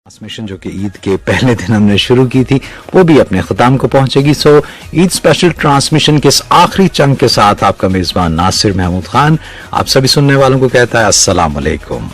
Transmission जो कि ईद के पहले दिन हमने शुरू की थी वो भी अपने ख़त्म को पहुंचेगी। सो ईद स्पेशल ट्रांसमिशन के इस आखिरी चंक के साथ आपका मेज़बान नासिर महमूद खान आप सभी सुनने वालों को कहता है अस्सलाम वालेकुम।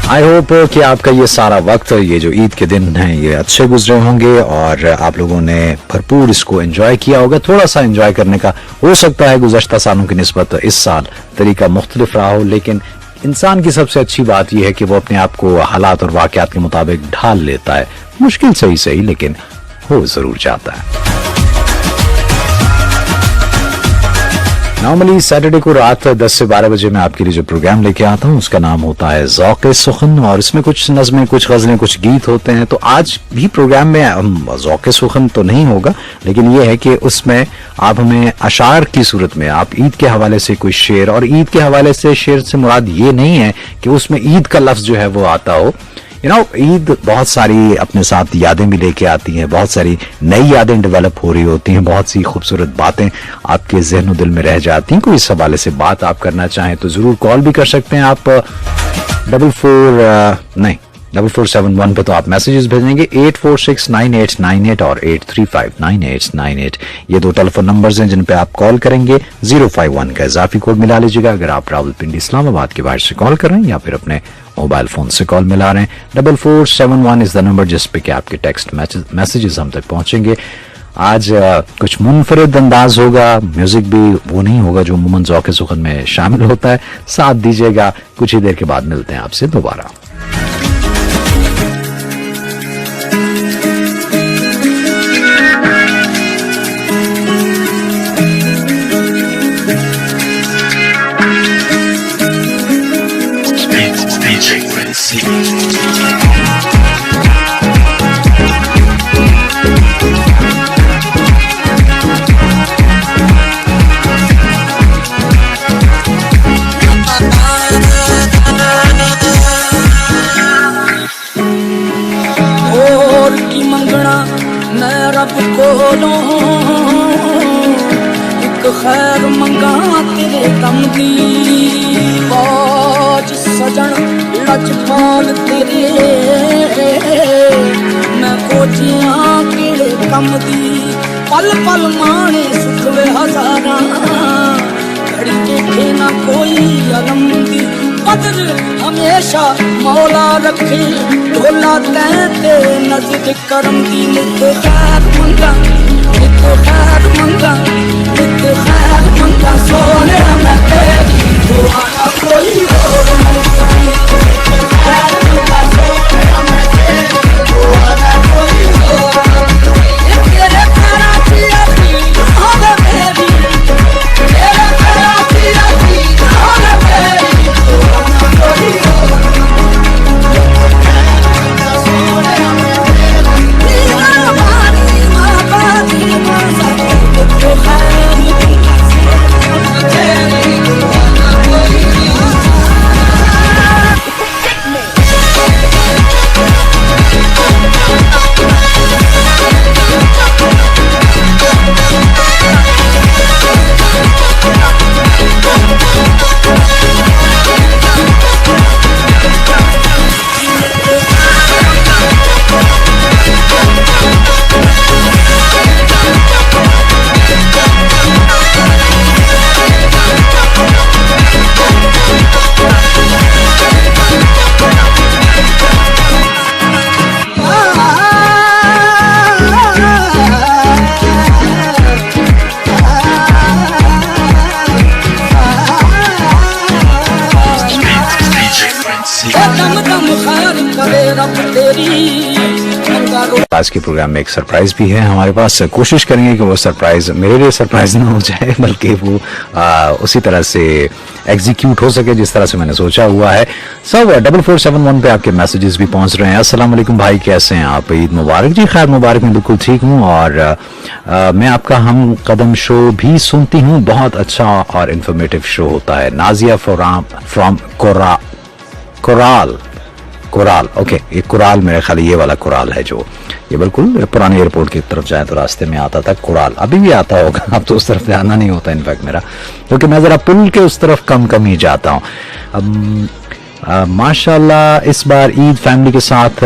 आई होप कि आपका ये सारा वक्त, ये जो ईद के दिन हैं, ये अच्छे गुजरे होंगे और आप लोगों ने भरपूर इसको एंजॉय किया होगा। थोड़ा सा एंजॉय करने का हो सकता है गुज़श्ता सालों की निस्बत इस साल तरीका मुख्तलिफ रहा हो, लेकिन इंसान की सबसे अच्छी बात यह है कि वो अपने आप को हालात और वाक़यात के मुताबिक ढाल लेता है। मुश्किल सही लेकिन हो जरूर जाता है। नॉर्मली सैटरडे को रात 10 से 12 बजे मैं आपके लिए जो प्रोग्राम लेके आता हूँ उसका नाम होता है ज़ौक़ सुख़न और इसमें कुछ नज़में, कुछ गज़लें, कुछ गीत होते हैं। तो आज भी प्रोग्राम में ज़ौक़ सुख़न तो नहीं होगा, लेकिन यह है कि उसमें आप हमें अशार की सूरत में आप ईद के हवाले से कोई शेर, और ईद के हवाले से शेर से मुराद ये नहीं है कि उसमें ईद का लफ्ज़ जो है वो आता हो। ईद बहुत सारी अपने साथ यादें भी लेके आती हैं, बहुत सारी नई यादें डेवलप हो रही होती हैं, बहुत सी खूबसूरत बातें आपके ज़हन और दिल में रह जाती हैं। कोई इस हवाले से बात आप करना चाहें तो ज़रूर कॉल भी कर सकते हैं आप 4471 पे, तो आप मैसेजेस भेजेंगे 84698898 और 8359898। ये दो टेलीफोन नंबर्स हैं जिन पे आप कॉल करेंगे। 051 का इजाफी कोड मिला लीजिएगा अगर आप रावलपिंडी इस्लामाबाद के बाहर से कॉल कर रहे हैं या फिर अपने मोबाइल फोन से कॉल मिला रहे हैं। 4471 इज द नंबर जिस पे कि आपके टेक्स्ट मैसेजेस हम तक पहुंचेंगे। आज कुछ मुनफरिद अंदाज होगा, म्यूजिक भी वो नहीं होगा जो अमूमन ज़ौक़ सुख़न में शामिल होता है। साथ दीजिएगा, कुछ ही देर के बाद मिलते हैं आपसे दोबारा। खैर मंगा तेरे दम दी बाज सजन लजपाल तेरे मैं खोजिया केड़े कम दी पल पल माने सुखवे हजारा घड़ी देखे ना कोई अलम दी कदर हमेशा मौला रखे ढोला तैते नजर करम दी नित खैर मंगा खैर मंगा खैर मंगा सोने मैं तेरी दुआ ना कोई और खैर मंगा सोने मैं तेरी दुआ ना कोई और तेरे प्यारा पिया की होवे मेरी तेरे प्यारा पिया की होवे मेरी दुआ ना कोई और सोने मैं तेरी मानी माबादी मासा तो खैर आज के प्रोग्राम में एक सरप्राइज भी है हमारे पास। कोशिश करेंगे कि वो सरप्राइज मेरे लिए सरप्राइज ना हो जाए, बल्कि वो उसी तरह से एग्जीक्यूट हो सके जिस तरह से मैंने सोचा हुआ है। सब 4471 पे आपके मैसेजेस भी पहुंच रहे हैं। अस्सलाम वालेकुम भाई, कैसे हैं आप? ईद मुबारक जी। खैर मुबारक, मैं बिल्कुल ठीक हूँ और मैं आपका हम कदम शो भी सुनती हूँ, बहुत अच्छा और इंफॉर्मेटिव शो होता है। नाजिया फ्रॉम कोराल, ओके, ये कोराल मेरे ख्याल ये वाला कोराल है जो ये बिल्कुल पुरानी एयरपोर्ट की तरफ जाए तो रास्ते में आता था कोराल, अभी भी आता होगा, अब तो उस तरफ जाना नहीं होता इनफैक्ट मेरा, क्योंकि मैं जरा पुल के उस तरफ कम ही जाता हूँ। माशाल्लाह इस बार ईद फैमिली के साथ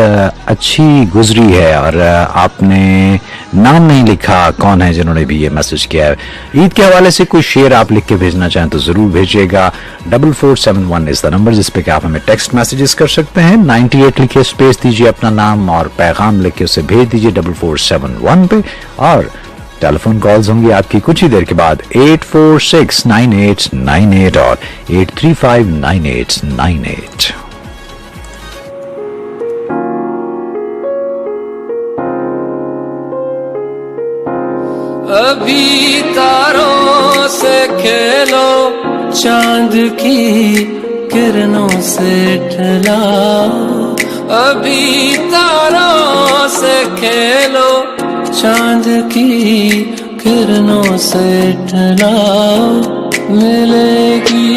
अच्छी गुजरी है। और आपने नाम नहीं लिखा कौन है जिन्होंने भी ये मैसेज किया है। ईद के हवाले से कोई शेर आप लिख के भेजना चाहें तो जरूर भेजिएगा। 4471 इज द नंबर जिस पे कि आप हमें टेक्स्ट मैसेजेस कर सकते हैं। 98 लिखिए, स्पेस दीजिए, अपना नाम और पैगाम लिख के उसे भेज दीजिए 4471 पे। और टेलीफोन कॉल्स होंगी आपकी कुछ ही देर के बाद 8469898 और 8359898। अभी तारों से खेलो, चांद की किरणों से टहलाओ। अभी तारों से खेलो, चांद की किरणों से टहलाओ। मिलेगी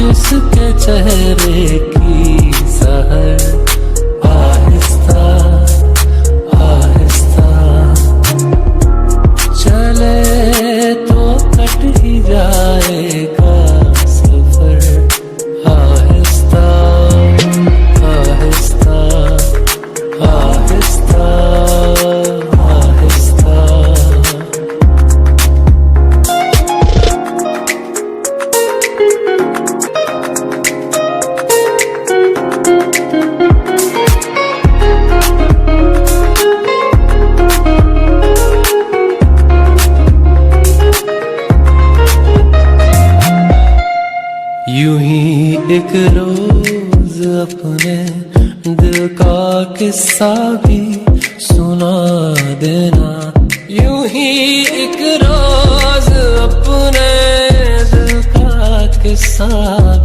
उसके चेहरे की सहर आहिस्ता आहिस्ता। चले तो कट ही जाएगा सफर आहिस्ता आहिस्ता आहिस्ता आहिस्ता। यूं ही एक रोज अपने दिल का किस्सा भी सुना देना। यूं ही एक रोज अपने दिल का किस्सा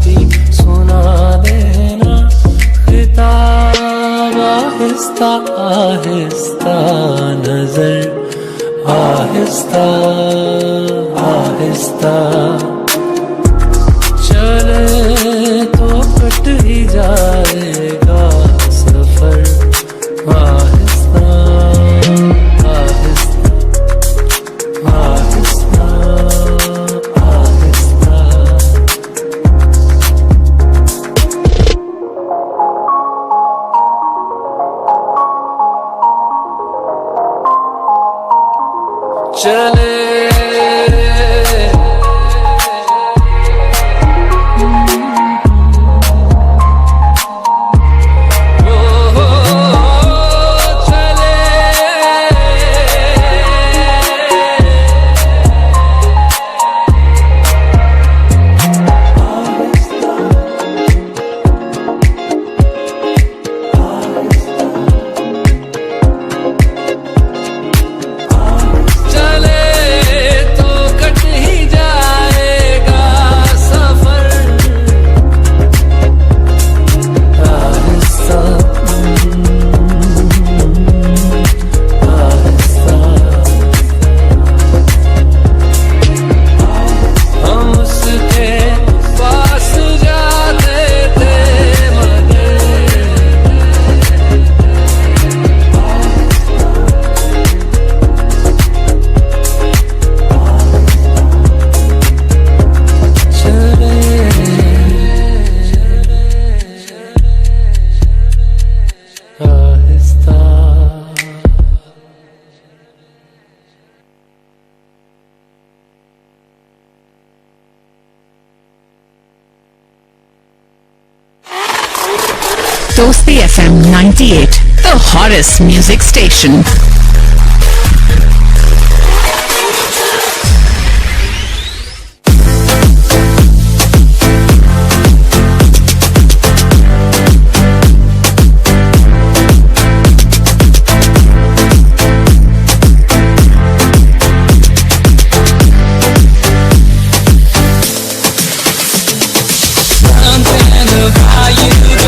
भी सुना देना। खिताब आहिस्ता आहिस्ता, नजर आहिस्ता आहिस्ता। चले तो कट ही जाएगा सफर आहिस्ता आहिस्ता आहिस्ता आहिस्ता। चले Dosti FM 98, the hottest music station. How you girl.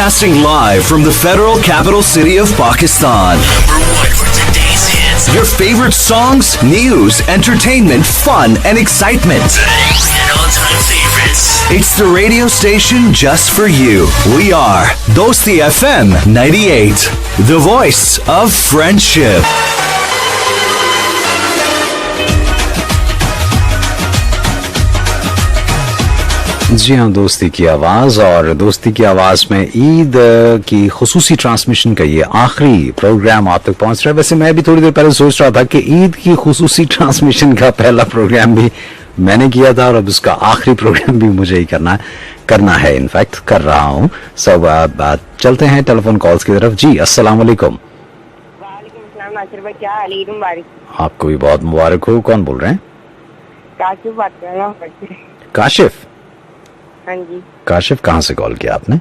Broadcasting live from the Federal Capital City of Pakistan. #1 for today's hits. Your favorite songs, news, entertainment, fun, and excitement. Today's and all-time favorites. It's the radio station just for you. We are Dosti FM 98, the voice of friendship. जी हाँ, दोस्ती की आवाज़, और दोस्ती की आवाज़ में ईद की खुसूसी ट्रांसमिशन का ये आखिरी प्रोग्राम आप तक पहुंच रहा है। वैसे मैं भी थोड़ी देर पहले सोच रहा था कि ईद की खुसूसी ट्रांसमिशन का पहला प्रोग्राम भी मैंने किया था और अब उसका आखिरी प्रोग्राम भी मुझे ही करना है, इनफैक्ट कर रहा हूँ। सब चलते हैं टेलीफोन कॉल्स की तरफ। जी अस्सलाम वालेकुम। वालेकुम अस्सलाम नासिर भाई, क्या हाल है? ईद मुबारक। आपको भी बहुत मुबारक हो। कौन बोल रहे हैं? काशिफ बात कर रहा हूँ। काशिफ? हाँ जी। काशिफ, कहाँ से कॉल किया आपने?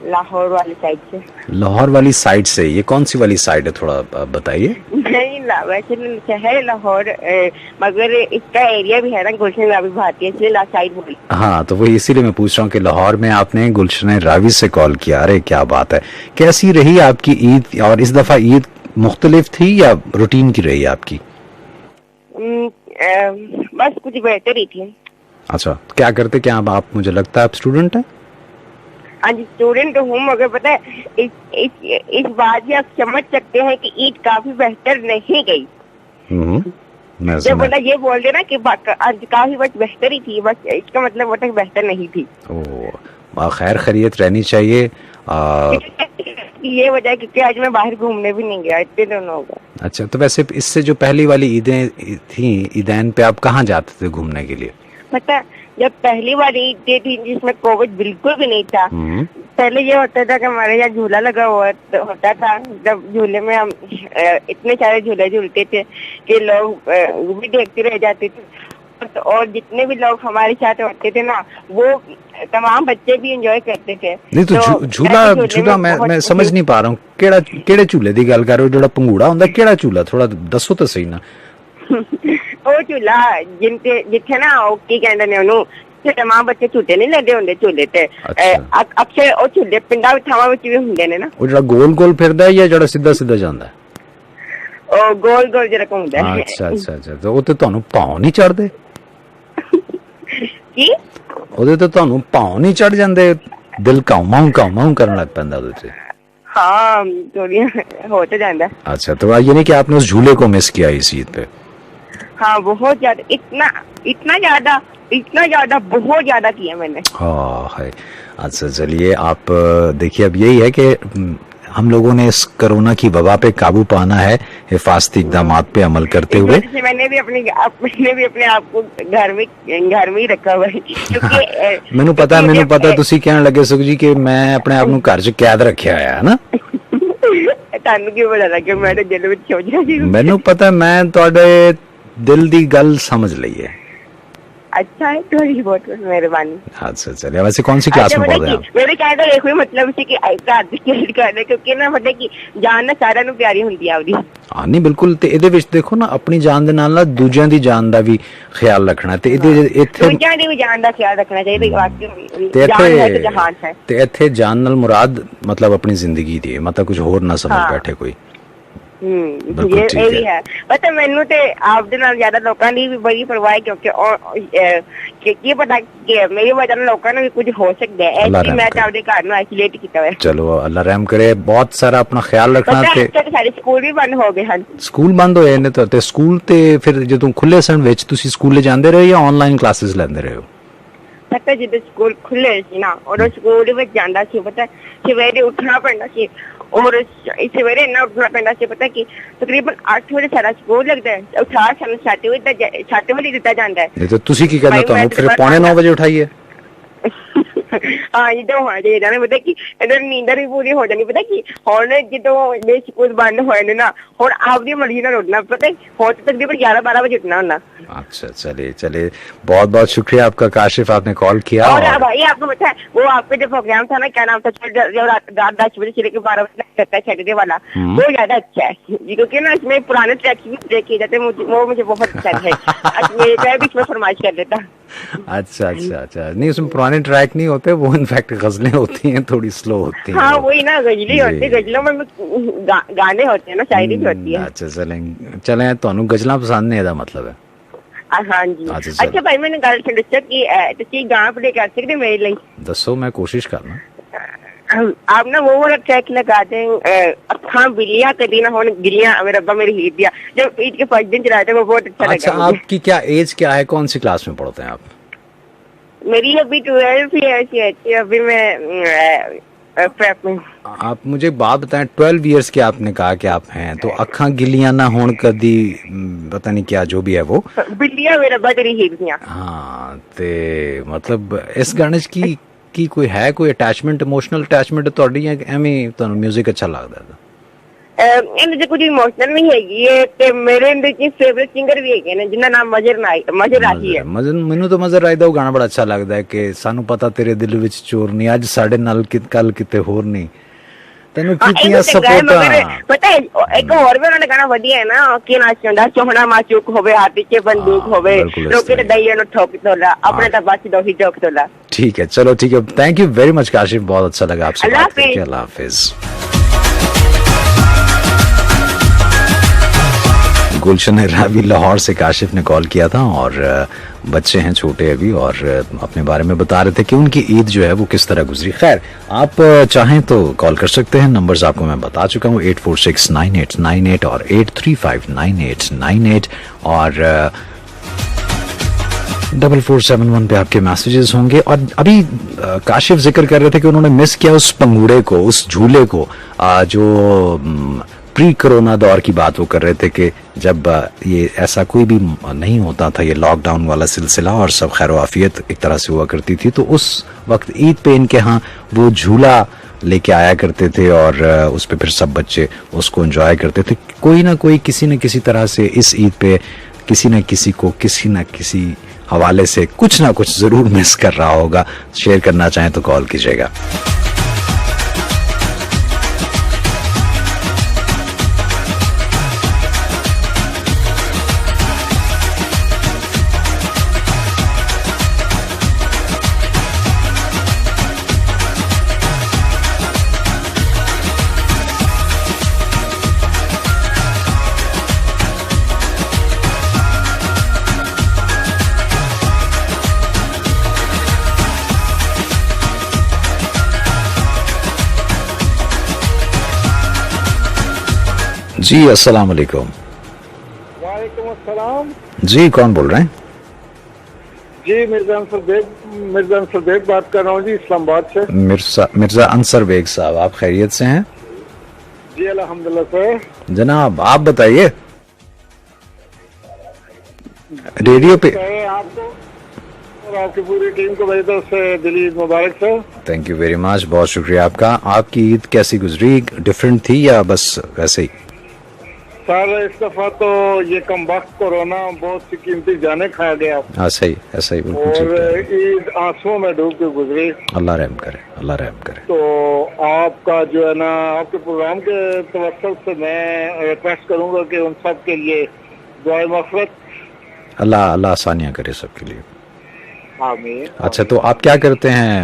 लाहौर वाली साइड से। लाहौर वाली साइड से? ये कौन सी वाली साइड है, थोड़ा बताइए। नहीं, वैसे शहर लाहौर, मगर इसका एरिया भी है ना गुलशन रावी भारती, इसलिए ला साइड बोली। हाँ, तो वही इसीलिए मैं पूछ रहा हूँ कि लाहौर में आपने गुलशन रावी से कॉल किया। अरे क्या बात है। कैसी रही आपकी ईद, और इस दफा ईद मुख्तलिफ थी या रूटीन की रही आपकी? बस कुछ बेहतर ही थी। अच्छा, क्या करते क्या आप? मुझे लगता है आप स्टूडेंट हैं। हाँ जी, स्टूडेंट हूँ, मगर पता है इस बात से आप समझ सकते हैं कि ईद काफी बेहतर नहीं गई। जब बोला ये बोल दे ना कि आज काफी बस बेहतर ही थी, बस इसका मतलब वो तक बेहतर नहीं थी। ओह, खैर खैरियत रहनी चाहिए। ये वजह है क्योंकि आज मैं बाहर घूमने भी नहीं गया, इतने दिनों हो गए। अच्छा, तो वैसे इससे जो पहली वाली ईदें थी, ईदैन पे आप कहाँ जाते थे घूमने के लिए? पता, जब पहली बार ईद थी जिसमें कोविड बिल्कुल भी नहीं था, पहले ये होता था कि हमारे यहाँ झूला लगा हुआ होता था। जब झूले में हम इतने सारे झूले झूलते थे कि लोग वो भी देखते रह जाते थे, और जितने भी लोग हमारे साथ होते थे ना, वो तमाम बच्चे भी एंजॉय करते थे। नहीं तो झूला मैं समझ नहीं पा रहा हूँ, केड़े झूले की गल कर रहे हो? जो पंगूड़ा होंदा, केड़ा झूला? थोड़ा दसो तो सही ना। ਉਹ ਝੂਲਾ ਜਿੱਥੇ ਨਾ ਉਹ ਕੀ ਕਹਿੰਦੇ ਨੇ ਉਹਨੂੰ, ਤਮਾਮ ਬੱਚੇ ਝੂਟੇ ਨਹੀਂ ਲੈਂਦੇ ਹੁੰਦੇ ਝੂਲੇ ਤੇ। ਅਕਸਰ ਉਹ ਝੂਲੇ ਪਿੰਡਾਂ ਵਿੱਚ ਥਾਵਾਂ ਵਿੱਚ ਵੀ ਹੁੰਦੇ ਨੇ ਨਾ। ਉਹ ਜਿਹੜਾ ਗੋਲ ਗੋਲ ਫਿਰਦਾ ਹੈ ਜਾਂ ਜਿਹੜਾ ਸਿੱਧਾ ਸਿੱਧਾ ਜਾਂਦਾ ਹੈ? ਉਹ ਗੋਲ ਗੋਲ ਜਿਹੜਾ ਘੁੰਮਦਾ ਹੈ। ਅੱਛਾ ਅੱਛਾ ਅੱਛਾ, ਤੇ ਉਹ ਤੇ ਤੁਹਾਨੂੰ ਭਾਉ ਨਹੀਂ ਚੜਦੇ? ਕੀ ਉਹਦੇ ਤੇ ਤੁਹਾਨੂੰ ਭਾਉ ਨਹੀਂ ਚੜ ਜਾਂਦੇ? ਦਿਲ ਕਾਉਮਾਉ ਕਰਨ ਲੱਗ ਪੈਂਦਾ ਉਹਦੇ ਤੇ? हाँ, थोड़ी हो तो जाता। अच्छा, तो ये नहीं कि आपने उस झूले को मिस किया इस ईद पे? हाँ, बहुत ज्यादा, इतना ज्यादा बहुत ज्यादा किया मैंने। हाँ है। अच्छा, चलिए, आप देखिए, अब यही है कि हम लोगों ने इस कोरोना की वबा पे काबू पाना है, हिफाजती इकदाम पे अमल करते हुए। मैंने भी अपने आप को घर में ही रखा हुआ है, क्योंकि मैनू पता तुसी कहने लगे सुख जी कि मैं अपने आप को घर च कैद रखा है ना। मैनू पता, मैं तुहाडे दिल दी गल समझ ली है। अच्छा है, थोड़ी बहुत मेहरबानी। अच्छा, चलिए, वैसे कौन सी क्लास में पढ़ रहे हैं आप? मेरे कहने का एक ही मतलब है कि घर ਦੀ ਕੇਅਰ ਕਰਨਾ, ਕਿਉਂਕਿ ਨਾ ਪਤਾ ਕਿ ਜਾਨ ਨਾ ਸਾਰਿਆਂ ਨੂੰ ਪਿਆਰੀ ਹੁੰਦੀ ਆ ਉਹਦੀ। ਹਾਂ, ਨਹੀਂ ਬਿਲਕੁਲ, ਤੇ ਇਹਦੇ ਵਿੱਚ ਦੇਖੋ ਨਾ, ਆਪਣੀ ਜਾਨ ਦੇ ਨਾਲ ਨਾਲ ਦੂਜਿਆਂ ਦੀ ਜਾਨ ਦਾ ਵੀ ਖਿਆਲ ਰੱਖਣਾ, ਤੇ ਇਹਦੇ ਇੱਥੇ ਦੂਜਿਆਂ ਦੀ ਵੀ ਜਾਨ ਦਾ ਖਿਆਲ ਰੱਖਣਾ ਚਾਹੀਦਾ। ਵਾਕਈ ਜਾਨ ਹੈ ਤੇ ਜਹਾਨ ਹੈ। ਤੇ ਇੱਥੇ ਜਾਨ ਨਾਲ ਮੁਰਾਦ मतलब अपनी जिंदगी ਦੀ, मतलब ਕੁਝ ਹੋਰ ਨਾ ਸਮਝ ਬੈਠੇ ਕੋਈ। ਇਹ ਵੀ ਹੈ। ਪਤਾ, ਮੈਨੂੰ ਤੇ ਆਪ ਦੇ ਨਾਲ ਜ਼ਿਆਦਾ ਲੋਕਾਂ ਦੀ ਵੀ ਬੜੀ ਪਰਵਾਹ, ਕਿਉਂਕਿ ਕੀ ਪਤਾ ਕਿ ਮੇਰੀ ਵਜ੍ਹਾ ਨਾਲ ਲੋਕਾਂ ਨੂੰ ਵੀ ਕੁਝ ਹੋ ਸਕਦਾ ਹੈ, ਇਸ ਲਈ ਮੈਂ ਤਾਂ ਆਪਣੇ ਘਰ ਨੂੰ ਆਈਸੋਲੇਟ ਕੀਤਾ ਹੋਇਆ। ਚਲੋ, ਅੱਲਾ ਰਹਿਮ ਕਰੇ। ਬਹੁਤ ਸਾਰਾ ਆਪਣਾ ਖਿਆਲ ਰੱਖਣਾ। ਤੇ ਸਾਡੇ ਸਕੂਲ ਵੀ ਬੰਦ ਹੋ ਗਏ ਹਨ। ਸਕੂਲ ਬੰਦ ਹੋਏ ਨੇ? ਤੇ ਸਕੂਲ ਤੇ ਫਿਰ ਜਦੋਂ ਖੁੱਲੇ ਸਨ ਵਿੱਚ ਤੁਸੀਂ ਸਕੂਲੇ ਜਾਂਦੇ ਰਹੇ ਜਾਂ ਆਨਲਾਈਨ ਕਲਾਸਿਸ ਲੈਂਦੇ ਰਹੇ ਹੋ? ਪਤਾ, ਜਦੋਂ ਸਕੂਲ ਖੁੱਲੇ ਸੀ ਨਾ, ਉਦੋਂ ਸਕੂਲ ਵਿੱਚ ਜਾਂਦਾ ਸੀ। ਪਤਾ, ਸਵੇਰੇ ਉੱਠਣਾ ਪੈਂਦਾ ਸੀ, और सवेरे इन्ना उठना पैंदा ਸੀ। पता कि तकरीबन 8 ਵਜੇ ਸਾਡਾ ਸਕੂਲ ਲੱਗਦਾ ਹੈ, ਉਠਾ ਸਾਨੂੰ 7 ਵਜੇ ਦਿੱਤਾ ਜਾਂਦਾ ਹੈ। ਨਹੀਂ ਤਾਂ ਤੁਸੀਂ ਕੀ ਕਰਨਾ, ਤੁਹਾਨੂੰ ਫਿਰ 8:45 ਵਜੇ ਉਠਾਈਏ? ਹਾਂ, ਜਦੋਂ ਹੋ ਜਾਏ ਨਾ, ਪਤਾ ਕਿ ਇਹਨਾਂ ਨੀਂਦਰ ਵੀ ਪੂਰੀ ਹੋ ਜਾਣੀ। ਪਤਾ ਕਿ ਹੁਣ ਜਦੋਂ ਇਹ ਸਕੂਲ ਬੰਦ ਹੋਏ ਨੇ ਨਾ, ਹੁਣ ਆਪਦੀ ਮਰਜ਼ੀ ਨਾਲ ਉੱਠਣਾ। ਪਤਾ ਹੁਣ तकरीबन 11-12 बजे उठना होना। अच्छा, चलिए, बहुत बहुत शुक्रिया आपका काशिफ, आपने कॉल किया। और भाई, आपको पता है वो आपका जो प्रोग्राम था ना, क्या नाम था, रात 10 बजे से लेकर 12 बजे तक चलता है सैटरडे वाला, वो ज्यादा अच्छा है, क्योंकि ना इसमें पुराने ट्रैक्स भी प्ले किए जाते हैं, वो मुझे बहुत पसंद है। मैं बीच में फरमाइश कर देता। अच्छा, नहीं, उसमें पुराने ट्रैक बैक नहीं होते, वो इनफैक्ट गजलें होती हैं, थोड़ी स्लो होती हैं। हाँ वही ना, गजलें होती है, गजलों में गाने होते हैं ना, शायरी भी होती है। अच्छा चलें ਤੁਹਾਨੂੰ ਗਜ਼ਲਾਂ ਪਸੰਦ ਨੇ ਇਹਦਾ ਮਤਲਬ ਹੈ। हाँ जी। अच्छा भाई मैंने गल सुनी कि तुसी गाना प्ले कर सकते मेरे लिए? ਦੱਸੋ, मैं कोशिश करना। आप ना वो वाला ट्रैक लगा दें, अखां बिलिया कदी ना होन गिलियां, मेरे रब्बा मेरी ईद दिया, जब ईद के 5 दिन चलाते वो बहुत अच्छा लगा। अच्छा, आपकी क्या एज क्या है, कौन सी क्लास में पढ़ते हैं आप? मेरी अभी 12 ईयर्स है, अभी मैं प्रेप में। आप मुझे बात बताएं, 12 ईयर्स के आपने कहा कि आप हैं, तो अखा गिलियां ना होन कदी पता नहीं क्या जो भी है वो बिलिया मेरा बदरी ही दिया। हाँ, ते मतलब इस गाने की कोई है, कोई अटैचमेंट, इमोशनल अटैचमेंट ਤੁਹਾਡੀ ਹੈ ਕਿ ਐਵੇਂ ਤੁਹਾਨੂੰ 뮤직 ਅੱਛਾ ਲੱਗਦਾ ਹੈ? ਇਹਦੇ ਚ ਕੁਝ ਇਮੋਸ਼ਨਲ ਨਹੀਂ ਹੈਗੀ ਹੈ, ਤੇ ਮੇਰੇ ਅੰਦਰ ਕੀ ਫੇਵਰਿਟ ਸਿੰਗਰ ਵੀ ਹੈਗੇ ਨੇ ਜਿਨ੍ਹਾਂ ਨਾਮ ਮਜ਼ਰ ਰਾਹੀ ਹੈ। ਮੈਨੂੰ ਤਾਂ ਮਜ਼ਰ ਰਾਹੀ ਦਾ ਉਹ ਗਾਣਾ ਬੜਾ ਅੱਛਾ ਲੱਗਦਾ ਹੈ ਕਿ ਸਾਨੂੰ ਪਤਾ ਤੇਰੇ ਦਿਲ ਵਿੱਚ ਚੋਰ ਨਹੀਂ, ਅੱਜ ਸਾਡੇ ਨਾਲ ਕੱਲ ਕਿਤੇ ਹੋਰ ਨਹੀਂ, ਤੈਨੂੰ ਕੀਤੀਆਂ ਸਪੋਰਟਾਂ। ਪਤਾ ਹੈ ਇੱਕ ਹੋਰ ਵੀ ਉਹਨਾਂ ਨੇ ਗਾਣਾ ਵਧੀਆ ਹੈ ਨਾ, ਕੀ ਨਾ ਚਾਹੁੰਦਾ ਚੋਹਣਾ ਮਾਚੂਕ ਹੋਵੇ, ਹੱਥ 'ਚ ਬੰਦੂਕ ਹੋਵੇ, ਲੋਕੇ ਤੇ ਦਈਏ ਨੂੰ ਠੋਕ ਤੋਲਾ, ਆਪਣੇ ਤਾਂ ਬਚ ਦੋ ਹੀ ਠੋਕ ਤੋਲਾ। ठीक है, चलो ठीक है, thank you very much Kashif, बहुत अच्छा लगा आपसे बात करके। अल्लाह हाफिज। गुलशन रावी लाहौर से काशिफ ने कॉल किया था और बच्चे हैं छोटे अभी और अपने बारे में बता रहे थे कि उनकी ईद जो है वो किस तरह गुजरी। खैर, आप चाहें तो कॉल कर सकते हैं, नंबर्स आपको मैं बता चुका हूँ, 8469898 और 8359898 और 4471 पे आपके मैसेजेस होंगे। और अभी काशिफ जिक्र कर रहे थे कि उन्होंने मिस किया उस पंगूड़े को, उस झूले को, जो प्री कोरोना दौर की बात वो कर रहे थे कि जब ये ऐसा कोई भी नहीं होता था, ये लॉकडाउन वाला सिलसिला, और सब खैर आफियत एक तरह से हुआ करती थी, तो उस वक्त ईद पे इनके यहाँ वो झूला लेके आया करते थे और उस पे फिर सब बच्चे उसको एंजॉय करते थे। कोई ना कोई किसी न किसी तरह से इस ईद पे किसी न किसी को किसी न किसी हवाले से कुछ ना कुछ जरूर मिस कर रहा होगा। शेयर करना चाहें तो कॉल कीजिएगा। जी अस्सलाम वालेकुम। वालेकुम अस्सलाम। जी कौन बोल रहे हैं? जी मिर्जा अंसर बेग बात कर रहा हूँ जी, इस्लामाबाद से। मिर्जा अंसर बेग साहब, आप खैरियत से हैं? जी अल्हम्दुलिल्लाह सर। जनाब आप बताइए, रेडियो पे आपको और आपकी पूरी टीम को मेरी तरफ से दिली ईद मुबारक sir. Thank you very much, बहुत शुक्रिया आपका। आपकी ईद कैसी गुजरी, डिफरेंट थी या बस वैसे ही? सर इस दफा तो ये कम वक्त कोरोना बहुत सी कीमती जाने खा गया। ऐसा ही बिल्कुल। और ईद आंसुओं में डूब के गुजरी। अल्लाह रहम करे, अल्लाह रहम करे। तो आपका जो है ना, आपके प्रोग्राम के तवस्सुल से मैं रिक्वेस्ट करूंगा कि उन सब के लिए दुआए मग़फ़िरत, अल्लाह आसानियाँ करे सबके लिए। आमीन। अच्छा, तो आप क्या करते हैं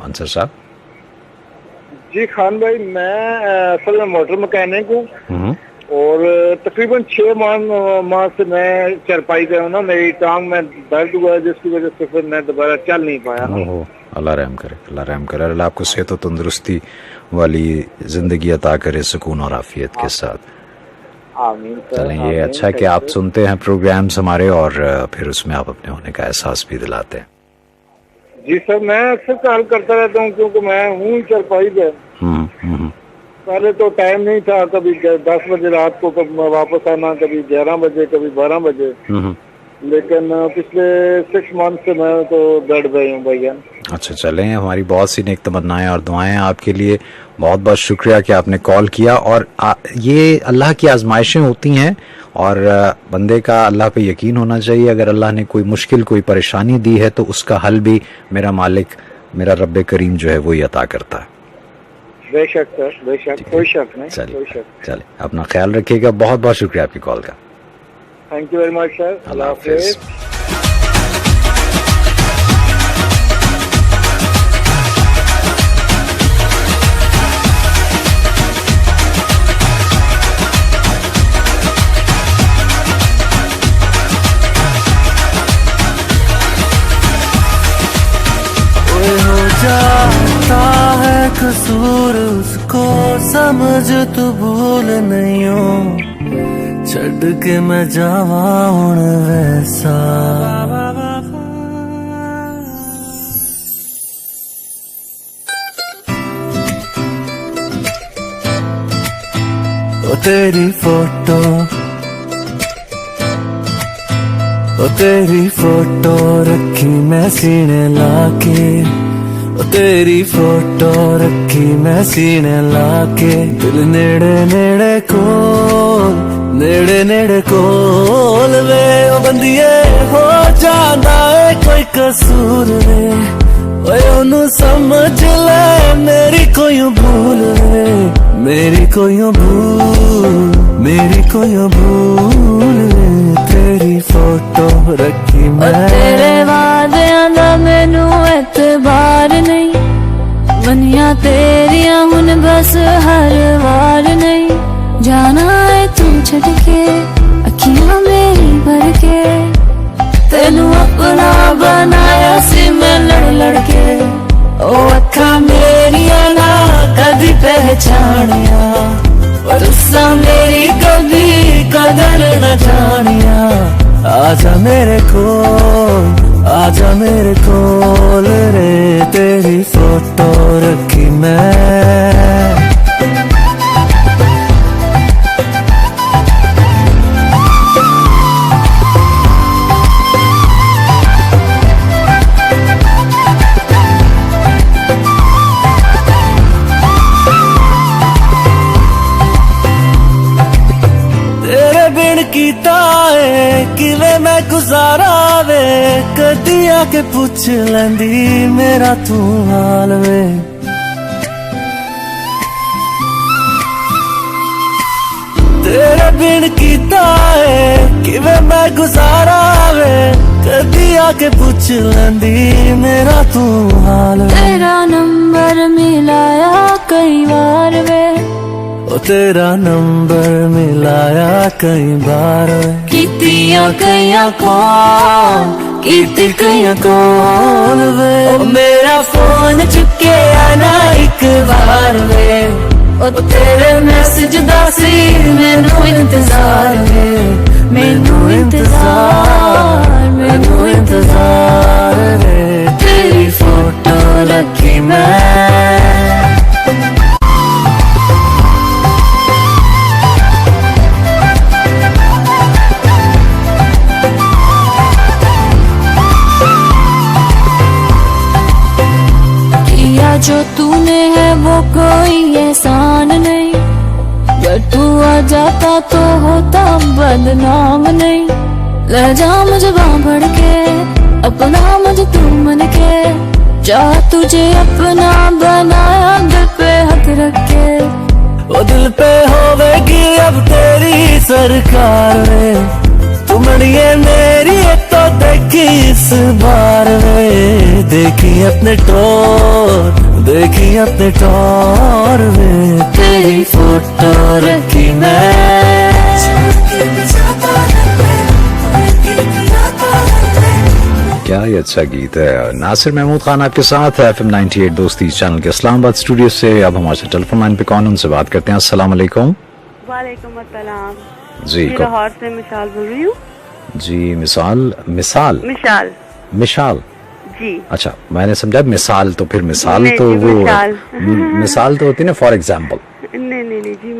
अंसर साहब? जी खान भाई, मैं असल में मोटर मैकेनिक हूँ और तकरीबन 6 माह से मैं चरपाई पे हूँ ना, मेरी टांग में दर्द हुआ है जिसकी वजह से फिर मैं दोबारा चल नहीं पाया। अल्लाह रहम करे, अल्लाह रहम करे। अल्लाह आपको सेहत और तंदुरुस्ती वाली जिंदगी अता करे, सुकून और आफियत के साथ। आमीन। चलें, ये अच्छा है कि आप सुनते हैं प्रोग्राम्स हमारे और फिर उसमें आप अपने होने का एहसास भी दिलाते हैं। जी सर, मैं अक्सर कॉल करता रहता हूँ क्योंकि मैं हूँ चरपाई पे। पहले तो टाइम नहीं था, कभी 10 बजे रात को कभी वापस आना, कभी 11 बजे, कभी 12 बजे, लेकिन पिछले 6 मंथ से मैं तो बेड पे हूँ भैया। अच्छा, चलें, हमारी बहुत सी नेक तमन्नाएं और दुआएं आपके लिए। बहुत बहुत शुक्रिया कि आपने कॉल किया। और ये अल्लाह की आजमाइशें होती हैं और बंदे का अल्लाह पे यकीन होना चाहिए। अगर अल्लाह ने कोई मुश्किल, कोई परेशानी दी है तो उसका हल भी मेरा मालिक, मेरा रब्बे करीम जो है वो ही अता करता है। बेशक सर, बेशक, कोई शक नहीं। चलिए, अपना ख्याल रखिएगा। बहुत बहुत शुक्रिया आपकी कॉल का। Thank you very much sir. अल्लाह हाफिज। समझ तू भूल नहीं हो छड़ के मैं जावा हुण वैसा ओ तेरी फोटो रखी मैं सीने लाके ओ तेरी फोटो रखी मैं सीने लाके दिल नेड़े नेड़े कोल वे ओ बंदिए हो जांदा है कोई कसूर वे ओए ओनू समझ ले मेरी कोई भूल वे मेरी कोई भूल वे तेरी फोटो रखी मैं तेरे वादियां दा मैनू एतबार नहीं बनिया तेरिया हुन बस हर वार नहीं जाना है तू छड़ के अखियां मेरी भर के तेनू अपना बनाया सी मैं लड़ के ओ अखा मेरिया ना कदी पहचानिया तुसा मेरी कभी कदर न जानिया आजा मेरे कोल रे तेरी फोटो रखी मैं कीता है किवे मैं गुजारा वे कदी आके पूछ लेंदी मेरा तू हाल वे तेरे बिन कीता है किवे मैं गुजारा वे कदी आके पूछ लेंदी मेरा तू हाल वे तेरा नंबर मिलाया कई बार वे ओ तेरा नंबर मिलाया कई बार कीतियां कईयां कॉल वे ओ मेरा फोन चुके आना एक बार वे ओ तेरे मैसेज दा सी मैनू इंतजार वे मैनू इंतजार वे तेरी फोटो रखी मैं जो तूने है वो कोई एहसान नहीं अगर तू आ जाता तो होता बदनाम नहीं ले जा मुझे बांह भर के अपना मुझे तू मन के जा तुझे अपना बनाया दिल पे हाथ रख के वो दिल पे होवेगी अब तेरी सरकार वे तुमड़िए मेरी तो देखी इस बार वे देखी अपने टोर वे तेरी फोटो रखी मैं क्या ही अच्छा गीत है। नासिर महमूद खान आपके साथ FM 98 दोस्ती चैनल के इस्लामाबाद स्टूडियो से। अब हमारे टेलीफोन लाइन पे कौन उनसे बात करते हैं। अस्सलाम वालेकुम। वालेकुम अस्सलाम जी लाहौर से मिशाल बोल रही हूँ जी। मिशाल जी। अच्छा मैंने समझा मिसाल तो फिर मिसाल नहीं, तो जी, वो मिसाल। मिसाल तो होती है ना फॉर एग्जाम्पल। नहीं जी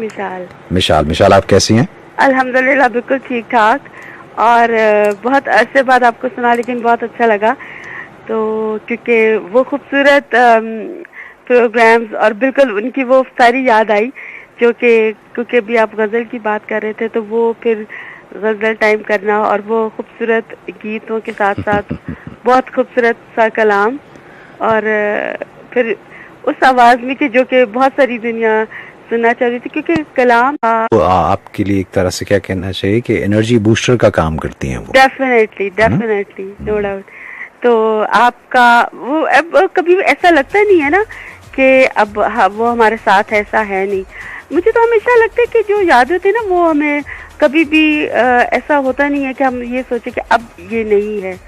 मिशाल आप कैसी हैं? अल्हम्दुलिल्लाह बिल्कुल ठीक ठाक और बहुत अरसे बाद आपको सुना लेकिन बहुत अच्छा लगा तो क्योंकि वो खूबसूरत प्रोग्राम्स और बिल्कुल उनकी वो सारी याद आई जो कि क्योंकि अभी आप गज़ल की बात कर रहे थे तो वो फिर गज़ल टाइम करना और वो खूबसूरत गीतों के साथ साथ बहुत खूबसूरत सा कलाम और फिर उस आवाज़ में कि जो कि बहुत सारी दुनिया सुनना चाह रही थी क्योंकि कलाम तो आपके लिए एक तरह से क्या कहना चाहिए कि एनर्जी बूस्टर का काम करती हैं वो। Definitely no doubt. तो आपका वो अब कभी ऐसा लगता नहीं है ना कि अब वो हमारे साथ ऐसा है नहीं। मुझे तो हमेशा लगता है कि जो याद होती है ना वो हमें कभी भी ऐसा होता नहीं है कि हम ये सोचे कि अब ये नहीं है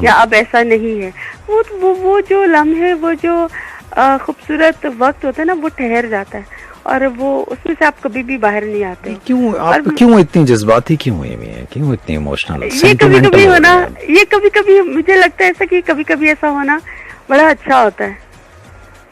या अब ऐसा नहीं है। वो जो लम्हे वो जो खूबसूरत वक्त होता है ना वो ठहर जाता है और वो उसमें से आप कभी भी बाहर नहीं आते। क्यों आप क्यों इतनी जज्बाती क्यों हुई है, क्यों इतनी इमोशनल? ये कभी कभी होना, ये कभी कभी मुझे लगता है ऐसा कि कभी कभी ऐसा होना बड़ा अच्छा होता है,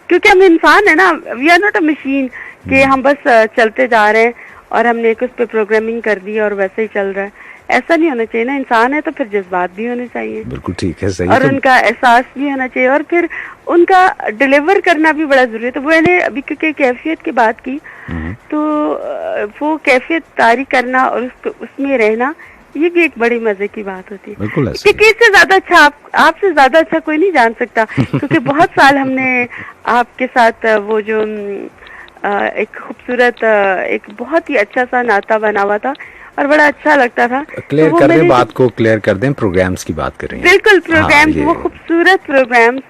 क्योंकि हम इंसान है ना, we are not a machine कि हम बस चलते जा रहे हैं और हमने एक उस पे प्रोग्रामिंग कर दी और वैसे ही चल रहा है। ऐसा नहीं होना चाहिए ना, इंसान है तो फिर जज्बात भी होने चाहिए। बिल्कुल ठीक है, सही। और उनका एहसास भी होना चाहिए और फिर उनका डिलीवर करना भी बड़ा जरूरी है। तो मैंने अभी क्योंकि कैफियत की बात की, तो वो कैफियत तारी करना और उसमें रहना, ये भी एक बड़ी मजे की बात होती है। बिल्कुल, क्योंकि इससे ज्यादा अच्छा आपसे ज्यादा अच्छा कोई नहीं जान सकता, क्योंकि बहुत साल हमने आपके साथ वो जो एक खूबसूरत एक बहुत ही अच्छा सा नाता बना हुआ था और बड़ा अच्छा लगता था। क्लियर कर दें बात को, क्लियर कर दें, प्रोग्राम्स की बात कर रही हैं। बिल्कुल, प्रोग्राम्स, वो खूबसूरत प्रोग्राम्स।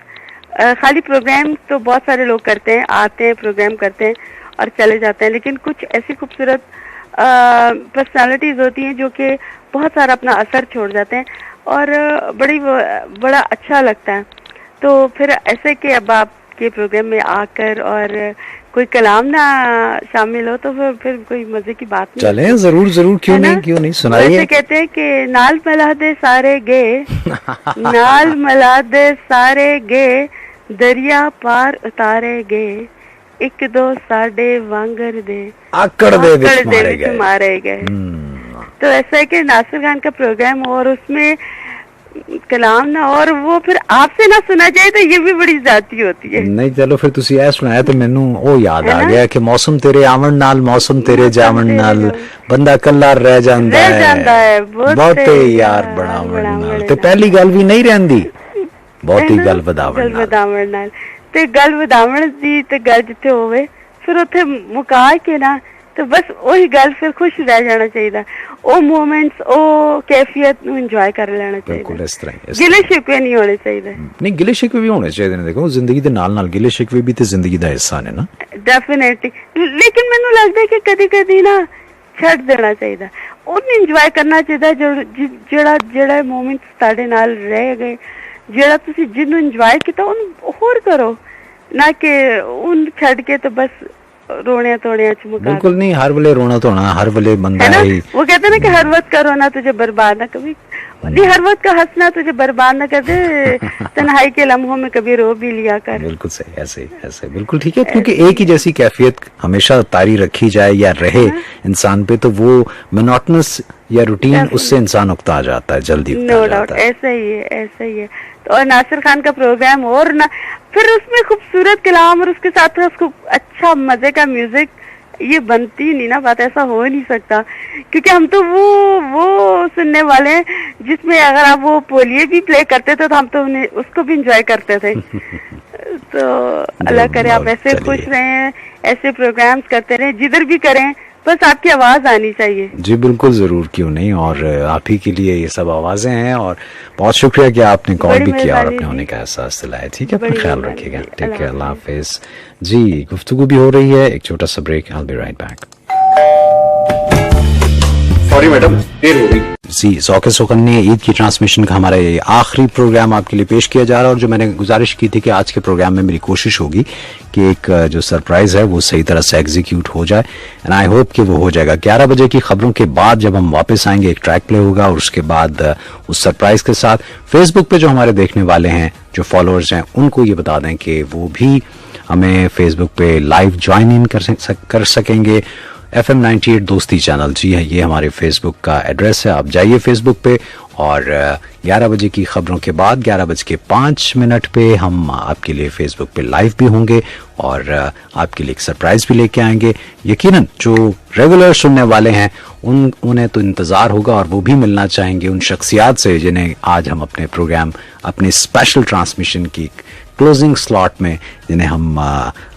खाली प्रोग्राम तो बहुत सारे लोग करते हैं, आते हैं, प्रोग्राम करते हैं और चले जाते हैं, लेकिन कुछ ऐसी खूबसूरत पर्सनालिटीज होती हैं जो कि बहुत सारा अपना असर छोड़ जाते हैं और बड़ा अच्छा लगता है। तो फिर ऐसे कि अब आपके प्रोग्राम में आकर और कोई कलाम ना शामिल हो तो फिर कोई मजे की बात नहीं। चले जरूर जरूर, क्यों नहीं सुनाइए। वैसे कहते हैं कि नाल मिला दे सारे गे नाल मिला दे सारे गे, दरिया पार उतारे गे, एक दो साडे वांगर दे आकड़ दे मारे गए। तो ऐसा है कि नासिर खान का प्रोग्राम और उसमें कलाम ना और वो फिर आपसे ना सुना जाए तो ये भी बड़ी जाती होती है। नहीं चलो फिर तुसी ऐ सुनाया तो मैनू वो याद आ गया कि मौसम तेरे आवन नाल मौसम तेरे जावन नाल बंदा कल्ला रह जांदा है बहुते यार बनावण नाल, ते पहली गल भी नहीं रहंदी बहुती गल वधावण नाल। ते गल वधावण दी ते गल जिथे होवे फिर उथे मुका के ना तो बस वही गल फिर खुश रह जाना चाहिए, वो मोमेंट्स वो कैफियत नु एंजॉय कर लेना चाहिए। बिल्कुल इस तरह गिले शिकवे नहीं होने चाहिए। नहीं गिले शिकवे भी होने चाहिए ने, देखो जिंदगी दे नाल नाल गिले शिकवे भी ते जिंदगी दा हिस्सा ने ना, डेफिनेटली। लेकिन मैनू लगदा है कि कदी-कदी ना छड़ देना चाहिए, उन्हें एंजॉय करना चाहिए जेड़ा मोमेंट्स ताड़े नाल रह गए, जेड़ा तुसी जिन्नू एंजॉय कीता उन होर करो ना कि उन छड़ के तो बस रोने तोड़े च मुका। बिल्कुल नहीं, हर वेले रोना धोना, हर वेले बंदा है वो कहते ना कि हर वक्त का रोना तुझे बर्बाद ना कभी नहीं, हर वक्त का हंसना तुझे बर्बाद ना कर दे, तन्हाई के लम्हों में कभी रो भी लिया कर। बिल्कुल सही, ऐसे बिल्कुल ठीक है, क्योंकि एक ही जैसी कैफियत हमेशा तारी रखी जाए या रहे इंसान पे तो वो मोनोटोनस या रूटीन उससे इंसान उकता जाता है, जल्दी नो डाउट। ऐसा ही है। तो और नासिर खान का प्रोग्राम और ना फिर उसमें खूबसूरत कलाम और उसके साथ उसको अच्छा मजे का म्यूजिक, ये बनती नहीं ना बात, ऐसा हो नहीं सकता, क्योंकि हम तो वो सुनने वाले हैं जिसमें अगर आप वो पोलिये भी प्ले करते थे तो हम तो उन्हें उसको भी एंजॉय करते थे। तो अल्लाह करे आप ऐसे खुश रहें, ऐसे प्रोग्राम्स करते रहें, जिधर भी करें बस आपकी आवाज आनी चाहिए। जी बिल्कुल जरूर, क्यों नहीं, और आप ही के लिए ये सब आवाजें हैं और बहुत शुक्रिया कि आपने कॉल भी किया और अपने होने का एहसास दिलाया। ठीक है, अपना ख्याल रखिएगा, ठीक है, अल्लाह हाफिज। जी गुफ्तगू भी हो रही है, एक छोटा सा break, I will be right back. Sorry madam, देर हो गई। जी ज़ौक़-ए सुख़न ने ईद की ट्रांसमिशन का हमारा ये आखिरी प्रोग्राम आपके लिए पेश किया जा रहा है और जो मैंने गुजारिश की थी कि आज के प्रोग्राम में मेरी कोशिश होगी कि एक जो सरप्राइज़ है वो सही तरह से एग्जीक्यूट हो जाए एंड आई होप कि वो हो जाएगा। 11 बजे की खबरों के बाद जब हम वापस आएंगे एक ट्रैक प्ले होगा और उसके बाद उस सरप्राइज़ के साथ फेसबुक पे जो हमारे देखने वाले हैं, जो फॉलोअर्स हैं, उनको ये बता दें कि वो भी हमें फेसबुक पे लाइव ज्वाइन इन कर सकेंगे। FM 98 दोस्ती चैनल, जी है, ये हमारे फेसबुक का एड्रेस है। आप जाइए फेसबुक पे और 11 बजे की खबरों के बाद 11:05 पे हम आपके लिए फेसबुक पे लाइव भी होंगे और आपके लिए एक सरप्राइज भी लेके आएंगे। यकीनन जो रेगुलर सुनने वाले हैं उन्हें तो इंतज़ार होगा और वो भी मिलना चाहेंगे उन शख्सियात से जिन्हें आज हम अपने प्रोग्राम, अपने स्पेशल ट्रांसमिशन की क्लोजिंग स्लॉट में जिन्हें हम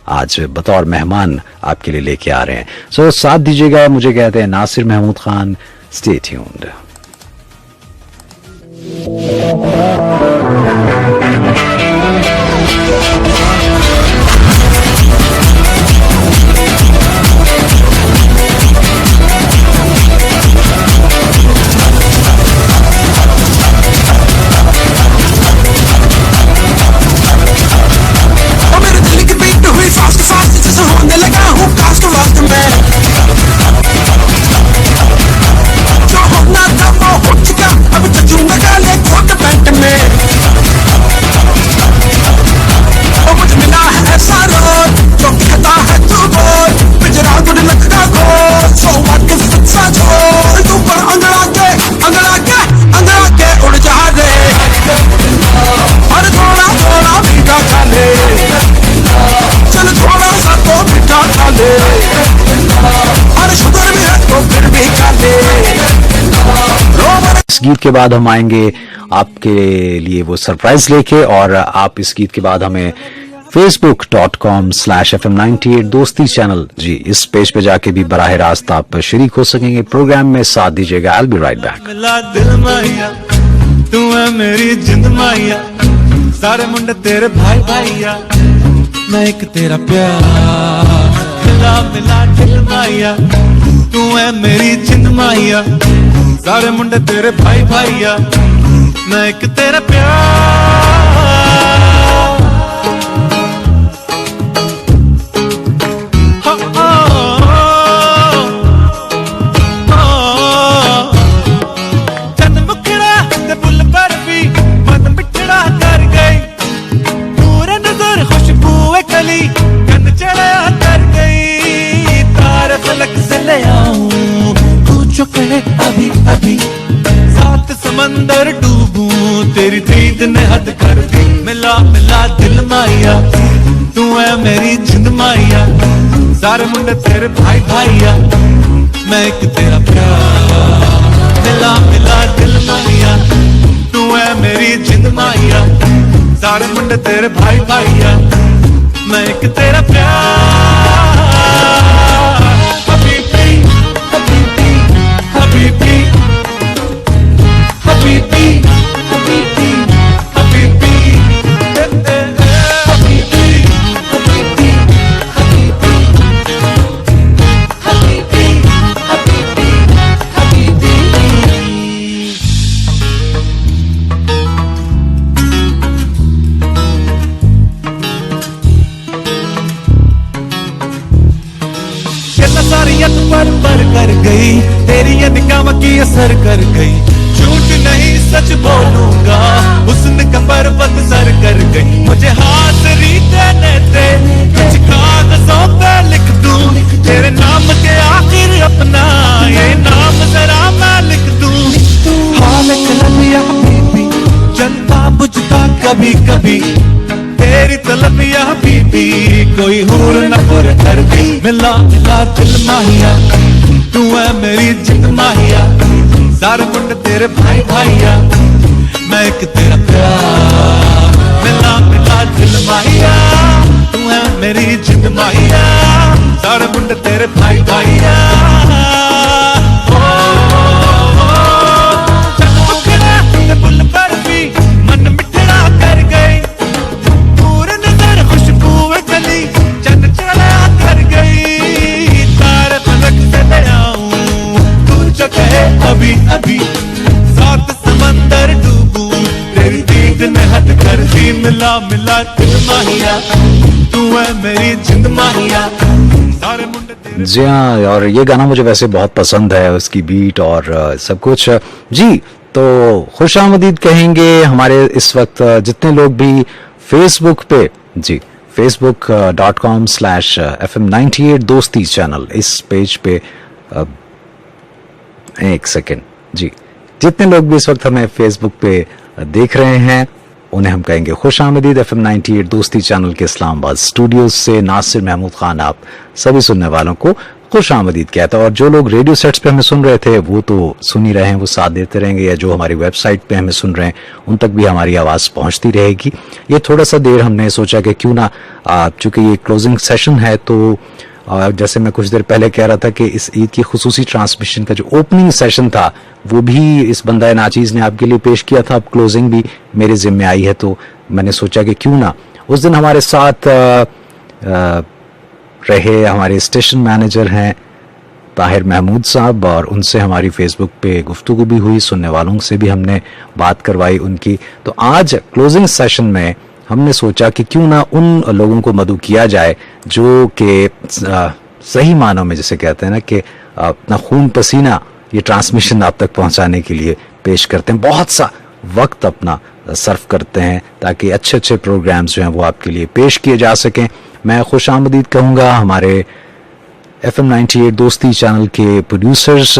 आज बतौर मेहमान आपके लिए लेके आ रहे हैं। सो साथ दीजिएगा, मुझे कहते हैं नासिर महमूद खान। Stay tuned. होने लगा हूँ कास्ट इस गीत के बाद हम आएंगे आपके लिए वो सरप्राइज लेके, और आप इस गीत के बाद हमें facebook.com/FM98 दोस्ती चैनल जी इस पेज पे जाके भी बराह रास्त आप शरीक हो सकेंगे, प्रोग्राम में साथ दीजिएगा। आई विल बी राइट बैक। मिला दिल माहिया तू है मेरी जिंद माहिया, सारे मुंडे तेरे भाई भाईया, मैं एक तेरा प्यार। मिला मिला दिल माहिया तू है मेरी जिंद माहिया, सारे मुंडे तेरे भाई भाईया, मैं एक तेरा प्यार। अभी अभी सात समंदर डूबूं, तेरी दीद ने हद कर दी। मिला मिला दिल माहिया तू है मेरी जिंद माहिया, सारे मुंडे तेरे भाई भाईया, मैं एक तेरा प्यार। मिला मिला दिल माहिया तू है मेरी जिंद माहिया, सारे मुंडे तेरे भाई भाईया, मैं एक तेरा प्यार। हबीबी हबीबी हबीबी हबीबी हबीबी हबीबी हबीबी हबीबी हबीबी हबीबी हबीबी। सारी यत पर कर गई, तेरी ये निगाह की असर कर गई, झूठ नहीं सच बोलूंगा, हुस्न का पर्वत सर कर गई। मुझे हाजिरी देने दे, कुछ कागजों पे लिख दूं, तेरे नाम के आखिर अपना ये नाम जरा मैं लिख दूं। हाल कलम या हबीबी जलता बुझता कभी कभी, तेरी तलब या हबीबी कोई हूर न पुर कर दी। मिला मिला दिल माहिया तू है मेरी जिंद माहिया, सारे मुंडे तेरे भाई भाईया, मैं एक तेरा प्यार। मिला मिला दिल माहिया तू है मेरी जिंद माहिया, सारे मुंडे तेरे भाई भाईया। बुल पर भी मन मिठड़ा कर गई, चंद चला कर गई, तारे फलक से ले आऊं, तू जो कहे अभी अभी सात समंदर डूबूं, तेरी दीद ने हद कर दी। मिला मिला दिल माहिया तू है मेरी जिंद माहिया, सारे मुंडे। जी हाँ, और ये गाना मुझे वैसे बहुत पसंद है, उसकी बीट और सब कुछ जी। तो खुशामदीद कहेंगे हमारे इस वक्त जितने लोग भी फेसबुक पे जी facebook.com/FM98 दोस्ती चैनल इस पेज पे एक सेकेंड जी, जितने लोग भी इस वक्त हमें फेसबुक पे देख रहे हैं उन्हें हम कहेंगे खुशामदीद। FM98 दोस्ती चैनल के इस्लामाबाद स्टूडियो से नासिर महमूद खान आप सभी सुनने वालों को खुशामदीद कहता है। और जो लोग रेडियो सेट्स पे हमें सुन रहे थे वो तो सुन ही रहे हैं, वो साथ देते रहेंगे, या जो हमारी वेबसाइट पे हमें सुन रहे हैं उन तक भी हमारी आवाज़ पहुंचती रहेगी। ये थोड़ा सा देर हमने सोचा कि क्यों ना, चूंकि ये क्लोजिंग सेशन है तो जैसे मैं कुछ देर पहले कह रहा था कि इस ईद की खुसूसी ट्रांसमिशन का जो ओपनिंग सेशन था वो भी इस बंदा नाचीज़ ने आपके लिए पेश किया था, अब क्लोजिंग भी मेरे जिम्मे आई है, तो मैंने सोचा कि क्यों ना उस दिन हमारे साथ रहे हमारे स्टेशन मैनेजर हैं ताहिर महमूद साहब, और उनसे हमारी फेसबुक पे गुफ्तगू भी हुई, सुनने वालों से भी हमने बात करवाई उनकी। तो आज क्लोजिंग सेशन में हमने सोचा कि क्यों ना उन लोगों को मदऊ किया जाए जो कि सही मानों में जिसे कहते हैं ना कि अपना खून पसीना ये ट्रांसमिशन आप तक पहुंचाने के लिए पेश करते हैं, बहुत सा वक्त अपना सर्व करते हैं ताकि अच्छे अच्छे प्रोग्राम्स जो हैं वो आपके लिए पेश किए जा सकें। मैं खुशामदीद कहूँगा हमारे FM98 दोस्ती चैनल के प्रोड्यूसर्स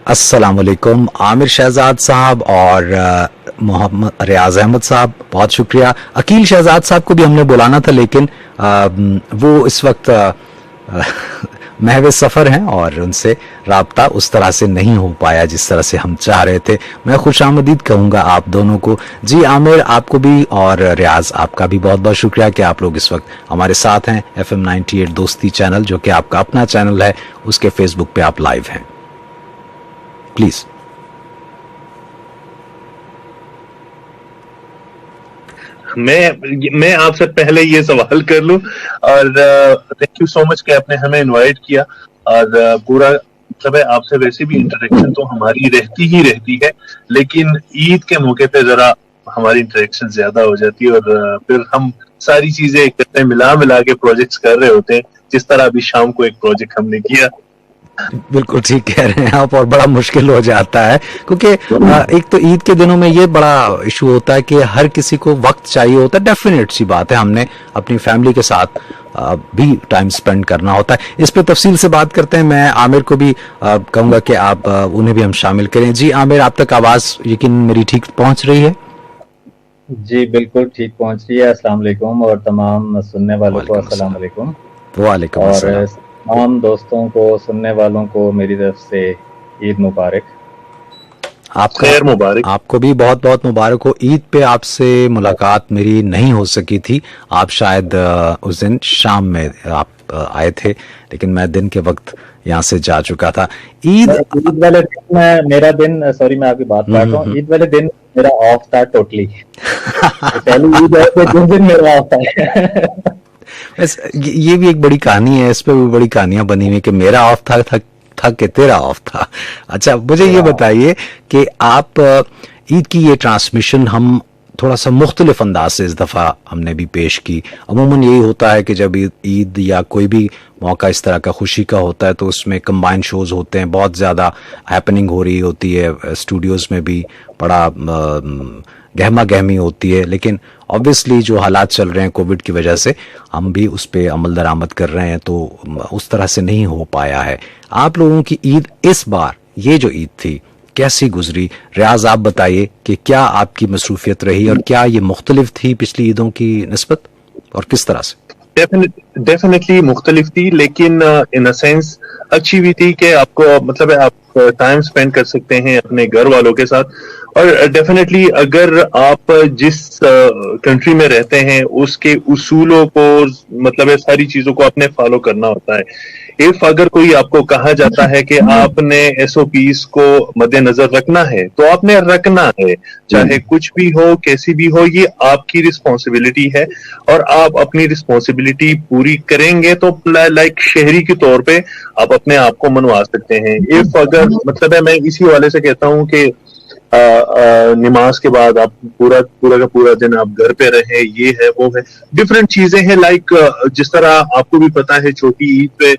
अस्सलाम वालेकुम आमिर शहजाद साहब और मोहम्मद रियाज अहमद साहब, बहुत शुक्रिया। अकील शहजाद साहब को भी हमने बुलाना था लेकिन वो इस वक्त महवे सफर हैं और उनसे राब्ता उस तरह से नहीं हो पाया जिस तरह से हम चाह रहे थे। मैं खुशामदीद कहूंगा आप दोनों को। जी आमिर, आपको भी और रियाज आपका भी बहुत बहुत शुक्रिया कि आप लोग इस वक्त हमारे साथ हैं। FM 98 दोस्ती चैनल जो कि आपका अपना चैनल है, उसके फेसबुक पे आप लाइव हैं। प्लीज। मैं आपसे पहले ये सवाल कर लूं और थैंक यू सो मच कि आपने हमें इनवाइट किया। और पूरा मतलब है आपसे वैसे भी इंटरेक्शन तो हमारी रहती ही रहती है, लेकिन ईद के मौके पे जरा हमारी इंटरेक्शन ज्यादा हो जाती है और फिर हम सारी चीजें इकट्ठे मिला के प्रोजेक्ट्स कर रहे होते हैं, जिस तरह अभी शाम को एक प्रोजेक्ट हमने किया। बिल्कुल ठीक कह रहे हैं आप, और बड़ा मुश्किल हो जाता है क्योंकि एक तो ईद के दिनों में ये बड़ा इशू होता है कि हर किसी को वक्त चाहिए होता है। डेफिनेट सी बात है, हमने अपनी फैमिली के साथ भी टाइम स्पेंड करना होता है। इस पे तफसील से बात करते हैं। मैं आमिर को भी कहूंगा कि आप उन्हें भी हम शामिल करें। जी आमिर, आप तक आवाज यकीन मेरी ठीक पहुंच रही है? जी बिल्कुल ठीक पहुंच रही है। अस्सलाम वालेकुम और तमाम सुनने वालों को अस्सलाम वालेकुम। वालेकुम और तमाम दोस्तों को, सुनने वालों को मेरी तरफ से ईद मुबारक। आपका खैर मुबारक। आपको भी बहुत बहुत मुबारक हो। ईद पे आपसे मुलाकात मेरी नहीं हो सकी थी। आप शायद उस दिन शाम में आप आए थे, लेकिन मैं दिन के वक्त यहाँ से जा चुका था। ईद वाले दिन मेरा दिन, सॉरी मैं आपकी बात काट रहा हूँ, ईद वाले दिन मेरा ऑफ था टोटली। पहली ईद है तो जिस दिन मेरा ऑफ था। ये भी एक बड़ी कहानी है, इस पे भी बड़ी कहानियां बनी हुई कि मेरा ऑफ था कि तेरा ऑफ था। अच्छा, मुझे ये बताइए कि आप ईद की ये ट्रांसमिशन हम थोड़ा सा मुख्तलिफ अंदाज से इस दफा हमने भी पेश की। अमूमन यही होता है कि जब ईद या कोई भी मौका इस तरह का खुशी का होता है तो उसमें कंबाइंड शोज होते हैं, बहुत ज्यादा हैपनिंग हो रही होती है, स्टूडियोज में भी बड़ा गहमा गहमी होती है। लेकिन ऑब्वियसली जो हालात चल रहे हैं कोविड की वजह से, हम भी उस पर अमल दरामद कर रहे हैं, तो उस तरह से नहीं हो पाया है। आप लोगों की ईद इस बार, ये जो ईद थी, कैसी गुजरी? रियाज, आप बताइए कि क्या आपकी मसरूफियत रही और क्या ये मुख्तलिफ थी पिछली ईदों की निस्बत, और किस तरह से? डेफिनेटली मुख्तलिफ थी, लेकिन इन अ सेंस अच्छी भी थी कि आपको मतलब है आप टाइम स्पेंड कर सकते हैं अपने घर वालों के साथ। और डेफिनेटली अगर आप जिस कंट्री में रहते हैं उसके उसूलों को मतलब है सारी चीजों को आपने फॉलो करना होता है। इफ अगर कोई आपको कहा जाता है कि आपने SOPs को मद्देनजर रखना है तो आपने रखना है, चाहे कुछ भी हो, कैसी भी हो, ये आपकी रिस्पॉन्सिबिलिटी है और आप अपनी रिस्पॉन्सिबिलिटी पूरी करेंगे तो लाइक शहरी के तौर पे आप अपने आप को मनवा सकते हैं। इफ अगर मतलब है, मैं इसी वाले से कहता हूँ कि नमाज के बाद आप पूरा का पूरा दिन आप घर पे रहे, ये है वो है, डिफरेंट चीजें हैं। लाइक जिस तरह आपको भी पता है छोटी ईद पे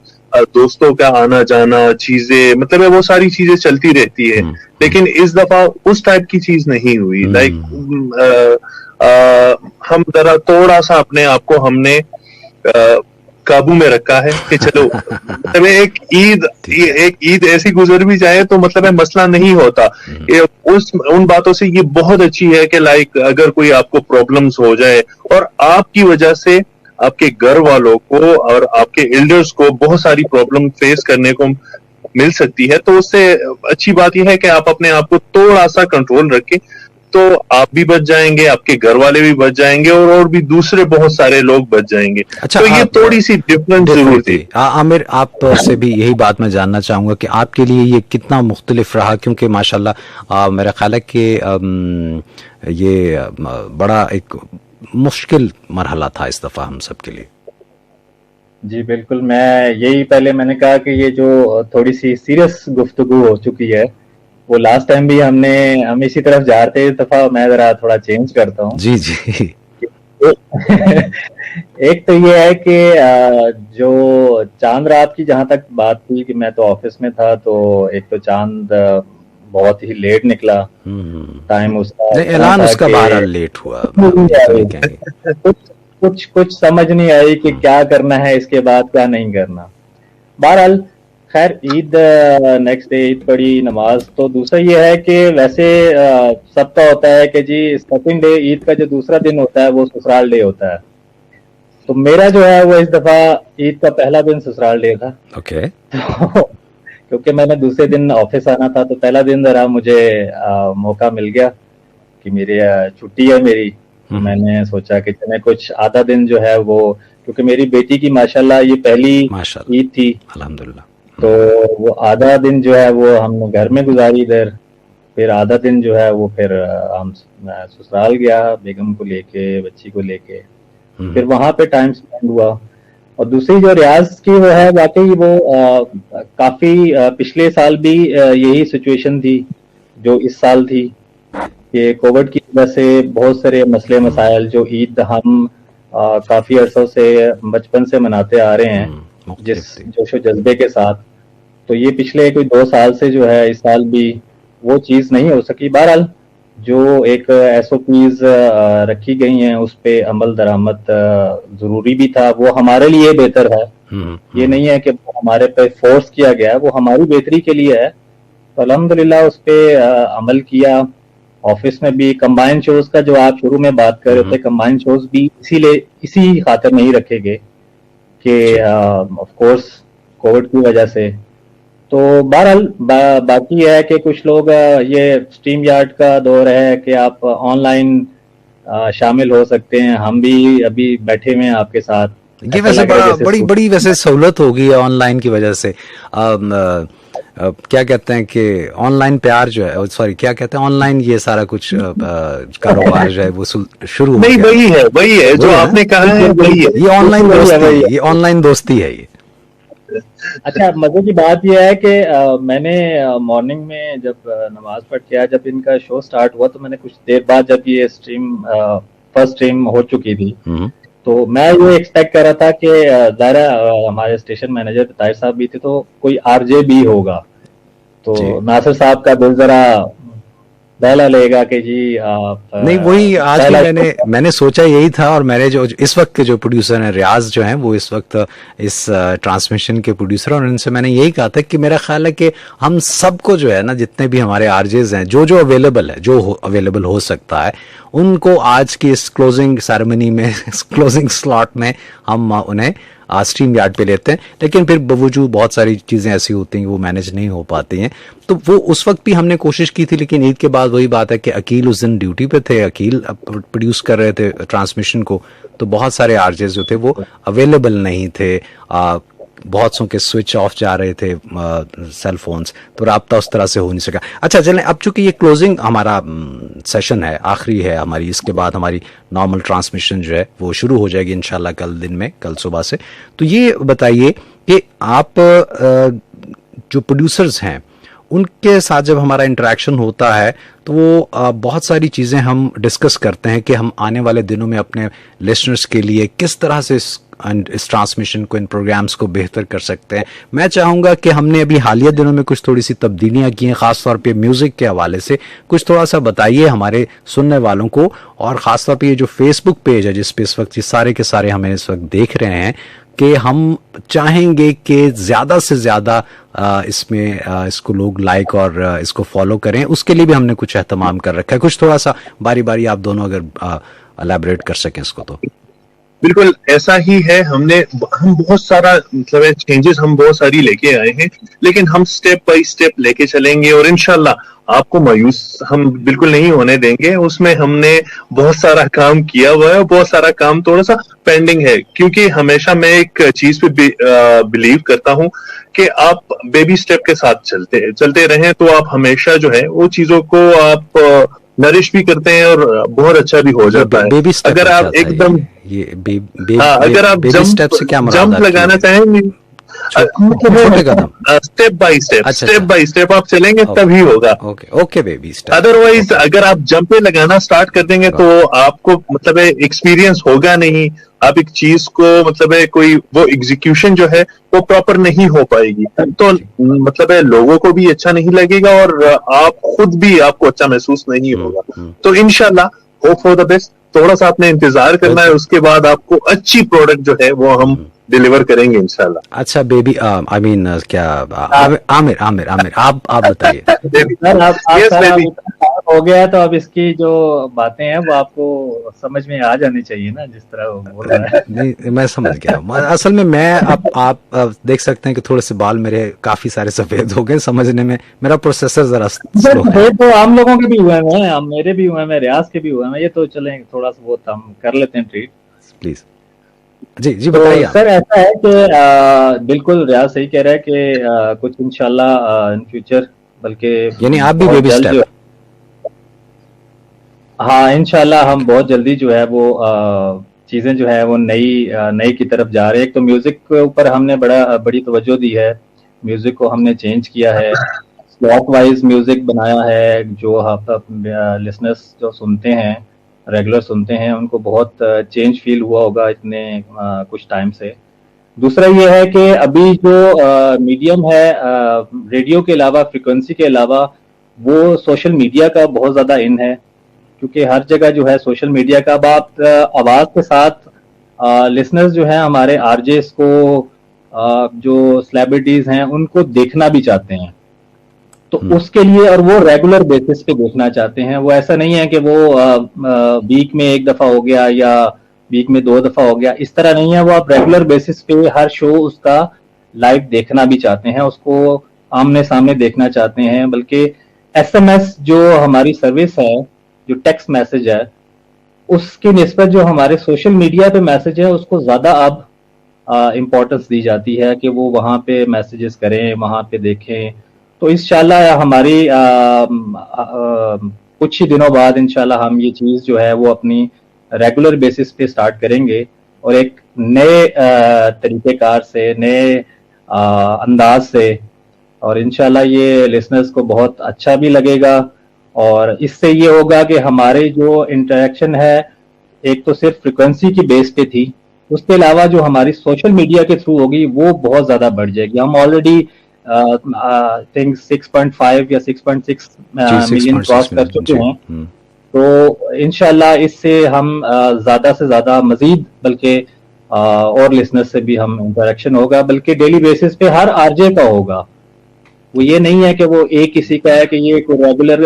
दोस्तों का आना जाना, चीजें मतलब है वो सारी चीजें चलती रहती है, लेकिन इस दफा उस टाइप की चीज नहीं हुई। लाइक हम जरा थोड़ा सा अपने आप को हमने काबू में रखा है कि चलो मतलब एक ईद ऐसी गुजर भी जाए तो मतलब है मसला नहीं होता। उन बातों से ये बहुत अच्छी है कि लाइक अगर कोई आपको प्रॉब्लम्स हो जाए और आपकी वजह से आपके घर वालों को और आपके एल्डर्स को बहुत सारी प्रॉब्लम फेस करने को मिल सकती है, तो उससे अच्छी बात यह है कि आप अपने आप को थोड़ा सा कंट्रोल रखें, तो आप भी बच जाएंगे, आपके घर वाले भी बच जाएंगे और भी दूसरे बहुत सारे लोग बच जाएंगे। अच्छा, तो ये थोड़ी सी डिफरेंस जरूर थी। आमिर, आप से भी यही बात मैं जानना चाहूंगा कि आपके लिए ये कितना मुख्तलिफ रहा, क्योंकि माशाल्लाह मेरा ख्याल है कि ये बड़ा एक मुश्किल मरहला था इस दफा हम सब के लिए। जी बिल्कुल, मैं यही पहले मैंने कहा कि ये जो थोड़ी सी सीरियस गुफ्तगू हो चुकी है, वो लास्ट टाइम भी हम इसी तरफ जा रहे थे, इस दफा मैं जरा थोड़ा चेंज करता हूँ। जी जी। एक तो ये है कि जो चांद रात की जहां तक बात थी कि मैं तो ऑफिस में था, तो एक तो चांद बहुत ही लेट निकला, टाइम उसका ऐलान उसका बहरहाल लेट हुआ। कुछ समझ नहीं आई कि क्या करना है इसके बाद, क्या नहीं करना। बहरहाल खैर ईद नेक्स्ट डे ईद पड़ी, नमाज। तो दूसरा ये है कि वैसे सबका होता है कि जी सेकंड डे ईद का जो दूसरा दिन होता है वो ससुराल डे होता है। तो मेरा जो है वो इस दफा ईद का पहला दिन ससुराल डे था। ओके। तो क्योंकि मैंने दूसरे दिन ऑफिस आना था, तो पहला दिन जरा मुझे मौका मिल गया कि मेरी छुट्टी है मेरी। तो मैंने सोचा कि चले कुछ आधा दिन जो है वो, क्योंकि मेरी बेटी की माशाल्लाह ये पहली ईद थी अल्हम्दुलिल्लाह, तो वो आधा दिन जो है वो हम घर में गुजारी इधर, फिर आधा दिन जो है वो फिर हम ससुराल गया बेगम को लेके, बच्ची को लेके, फिर वहां पे टाइम स्पेंड हुआ। और दूसरी जो रियाज की वो है, वाकई वो काफी पिछले साल भी यही सिचुएशन थी जो इस साल थी कि कोविड की वजह से बहुत सारे मसले मसाइल, जो ईद हम काफी अरसों से बचपन से मनाते आ रहे हैं जिस जोशो जज्बे के साथ, तो ये पिछले कोई 2 साल से जो है इस साल भी वो चीज नहीं हो सकी। बहरहाल जो एक SOPs रखी गई हैं उस पे अमल दरामद जरूरी भी था, वो हमारे लिए बेहतर है। ये नहीं है कि हमारे पे फोर्स किया गया है, वो हमारी बेहतरी के लिए है। तो अल्हम्दुलिल्लाह उस पे अमल किया। ऑफिस में भी कंबाइन शोज का जो आप शुरू में बात कर रहे थे, कंबाइन शोज भी इसी खातिर नहीं रखे गए कि ऑफ कोर्स कोविड की वजह से। तो बहरहाल बाकी है कि कुछ लोग ये स्ट्रीम यार्ड का दौर है कि आप ऑनलाइन शामिल हो सकते हैं, हम भी अभी बैठे हुए हैं आपके साथ। ये वैसे बड़ी वैसे सहूलत होगी है ऑनलाइन की वजह से। क्या कहते हैं कि ऑनलाइन प्यार जो है, सॉरी क्या कहते हैं, ऑनलाइन ये सारा कुछ कारोबार जो है वो शुरू नहीं, वही है जो आपने कहा है, वही है, ये ऑनलाइन दोस्ती है, ये ऑनलाइन दोस्ती है ये। अच्छा, मजे की बात यह है कि मैंने मॉर्निंग में जब नमाज पढ़ के आया, जब इनका शो स्टार्ट हुआ, तो मैंने कुछ देर बाद जब ये फर्स्ट स्ट्रीम हो चुकी थी, तो मैं ये एक्सपेक्ट कर रहा था कि ज़ाहिर हमारे स्टेशन मैनेजर ताहिर साहब भी थे, तो कोई RJ भी होगा, तो नासिर साहब का दिल जरा पहला लेगा कि जी आप नहीं, वही आज मैंने सोचा यही था। और मेरे जो इस वक्त के जो प्रोड्यूसर हैं रियाज जो हैं, वो इस वक्त इस ट्रांसमिशन के प्रोड्यूसर, और उनसे मैंने यही कहा था कि मेरा ख्याल है कि हम सबको जो है ना, जितने भी हमारे RJs हैं, जो अवेलेबल है, जो अवेलेबल हो सकता है, उनको आज की इस क्लोजिंग सेरेमनी में, इस क्लोजिंग स्लॉट में हम उन्हें स्ट्रीम यार्ड पे लेते हैं। लेकिन फिर बावजूद बहुत सारी चीज़ें ऐसी होती हैं वो मैनेज नहीं हो पाती हैं, तो वो उस वक्त भी हमने कोशिश की थी। लेकिन ईद के बाद वही बात है कि अकील उस दिन ड्यूटी पे थे, अकील प्रोड्यूस कर रहे थे ट्रांसमिशन को, तो बहुत सारे RJs जो थे वो अवेलेबल नहीं थे, बहुत सौ के स्विच ऑफ जा रहे थे सेल फोन्स, तो राब्ता उस तरह से हो नहीं सका। अच्छा चलें, अब चूंकि ये क्लोजिंग हमारा सेशन है, आखिरी है हमारी, इसके बाद हमारी नॉर्मल ट्रांसमिशन जो है वो शुरू हो जाएगी इंशाल्लाह कल दिन में, कल सुबह से। तो ये बताइए कि आप जो प्रोड्यूसर्स हैं उनके साथ जब हमारा इंटरेक्शन होता है तो वो बहुत सारी चीज़ें हम डिस्कस करते हैं कि हम आने वाले दिनों में अपने लिसनर्स के लिए किस तरह से इस ट्रांसमिशन को, इन प्रोग्राम्स को बेहतर कर सकते हैं। मैं चाहूँगा कि हमने अभी हालिया दिनों में कुछ थोड़ी सी तब्दीलियाँ की हैं, ख़ासतौर पे म्यूज़िक के हवाले से कुछ थोड़ा सा बताइए हमारे सुनने वालों को। और ख़ासतौर पे ये जो फेसबुक पेज है जिस पे इस वक्त ये सारे के सारे हमें इस वक्त देख रहे हैं, कि हम चाहेंगे कि ज़्यादा से ज़्यादा इसमें इसको लोग लाइक और इसको फॉलो करें, उसके लिए भी हमने कुछ एहतमाम कर रखा है। कुछ थोड़ा सा बारी बारी आप दोनों अगर एलैबोरेट कर सकें इसको तो। बिल्कुल ऐसा ही है, हम बहुत सारा मतलब चेंजेस हम बहुत सारी लेके आए हैं, लेकिन हम स्टेप बाय स्टेप लेके चलेंगे और इंशाल्लाह आपको मायूस हम बिल्कुल नहीं होने देंगे। उसमें हमने बहुत सारा काम किया हुआ है और बहुत सारा काम थोड़ा सा पेंडिंग है, क्योंकि हमेशा मैं एक चीज पे बिलीव करता हूं कि आप बेबी स्टेप के साथ चलते रहें तो आप हमेशा जो है वो चीजों को आप नरिश भी करते हैं और बहुत अच्छा भी हो जाता है। अगर आप एकदम अगर आप जंप लगाना चाहेंगे, स्टेप बाय स्टेप आप चलेंगे तभी होगा। Okay baby step. अदरवाइज अगर आप जंपे लगाना स्टार्ट कर देंगे तो आपको मतलब एक्सपीरियंस होगा नहीं, आप एक चीज को मतलब कोई वो एग्जीक्यूशन जो है वो प्रॉपर नहीं हो पाएगी, तो मतलब लोगों को भी अच्छा नहीं लगेगा और आप खुद भी आपको अच्छा महसूस नहीं होगा। तो इंशाल्लाह होप फॉर द बेस्ट, थोड़ा सा आपने इंतजार करना है, उसके बाद आपको अच्छी प्रोडक्ट जो है वो हम डिलीवर करेंगे इंशाल्लाह। अच्छा बेबी आई मीन क्या आमिर आप बताइए। हो गया है तो अब इसकी जो बातें हैं वो आपको समझ में आ जानी चाहिए ना, जिस तरह वो बोल रहा है। नहीं, मैं समझ गया। असल में मैं अब आप देख सकते हैं कि थोड़े से बाल मेरे काफी सारे सफेद हो गए, समझने में मेरा प्रोसेसर जरा स्लो है। तो आम लोगों के भी हुए हैं, मेरे भी हुए हैं, रियाज के भी हुए हैं, ये तो चलें थोड़ा सा बहुत हम कर लेते हैं ट्रीट। प्लीज जी बताइए। तो सर ऐसा है कि बिल्कुल रियाज सही कह रहा है कि कुछ इंशाल्लाह इन फ्यूचर, बल्कि यानी आप भी बेबी स्टेप। हाँ इंशाल्लाह हम बहुत जल्दी जो है वो चीजें जो है वो नई की तरफ जा रहे हैं। एक तो म्यूजिक के ऊपर हमने बड़ी तवज्जो दी है, म्यूजिक को हमने चेंज किया है, स्लॉट वाइज म्यूजिक बनाया है, जो लिसनर्स जो सुनते हैं, रेगुलर सुनते हैं, उनको बहुत चेंज फील हुआ होगा इतने कुछ टाइम से। दूसरा ये है कि अभी जो मीडियम है रेडियो के अलावा, फ्रिक्वेंसी के अलावा, वो सोशल मीडिया का बहुत ज्यादा इन है, क्योंकि हर जगह जो है सोशल मीडिया का। अब आप आवाज के साथ लिसनर्स जो है हमारे आरजेस को, जो सेलिब्रिटीज हैं उनको देखना भी चाहते हैं, तो उसके लिए, और वो रेगुलर बेसिस पे देखना चाहते हैं। वो ऐसा नहीं है कि वो वीक में एक दफा हो गया या वीक में 2 दफा हो गया, इस तरह नहीं है। वो आप रेगुलर बेसिस पे हर शो उसका लाइव देखना भी चाहते हैं, उसको आमने सामने देखना चाहते हैं। बल्कि SMS जो हमारी सर्विस है, जो टेक्स्ट मैसेज है, उसकी निस्बत जो हमारे सोशल मीडिया पे मैसेज है उसको ज्यादा अब इम्पोर्टेंस दी जाती है कि वो वहां पे मैसेजेस करें, वहां पे देखें। तो इंशाल्लाह हमारी कुछ ही दिनों बाद इंशाल्लाह हम ये चीज जो है वो अपनी रेगुलर बेसिस पे स्टार्ट करेंगे, और एक नए तरीकेकार से, नए अंदाज से, और इंशाल्लाह ये लिसनर्स को बहुत अच्छा भी लगेगा। और इससे ये होगा कि हमारे जो इंटरेक्शन है, एक तो सिर्फ फ्रिक्वेंसी की बेस पे थी, उसके अलावा जो हमारी सोशल मीडिया के थ्रू होगी वो बहुत ज्यादा बढ़ जाएगी। हम ऑलरेडी थिंक 6.5 या 6.6 मिलियन क्रॉस कर चुके हैं। तो इंशाल्लाह इससे हम ज्यादा से ज्यादा मजीद, बल्कि और लिसनर से भी हम इंटरेक्शन होगा, बल्कि डेली बेसिस पे हर आरजे का होगा। वो ये नहीं है कि वो एक किसी का है कि ये कोई रेगुलर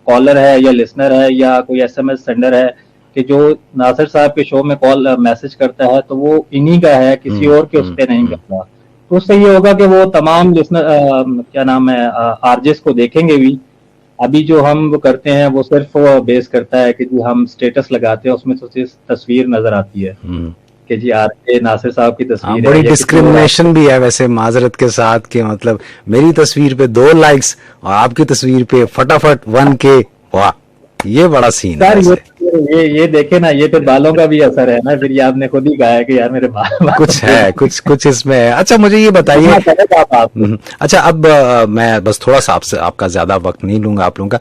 कॉलर है या लिसनर है या कोई SMS सेंडर है कि जो नासिर साहब के शो में कॉल मैसेज करता है तो वो इन्हीं का है, किसी और के उस पर नहीं करता। तो उससे ये होगा कि वो तमाम लिसनर क्या नाम है आरजेस को देखेंगे भी। अभी जो हम करते हैं वो सिर्फ बेस करता है कि जी हम स्टेटस लगाते हैं, उसमें तो तस्वीर नजर आती है कि जी आरजे नासिर साहब की तस्वीर है। बड़ी डिस्क्रिमिनेशन भी है वैसे, माजरत के साथ, कि मतलब मेरी तस्वीर पे 2 लाइक्स और आपकी तस्वीर पे फटाफट 1K। वाह, ये बड़ा सीन है। ये देखे ना, ये फिर बालों का भी असर है ना, फिर ये आपने खुद ही कहा है कि यार मेरे बाल कुछ है, कुछ इसमें है। अच्छा मुझे ये बताइए, अच्छा अब मैं बस थोड़ा सा आपका ज्यादा वक्त नहीं लूंगा आप लोगों का।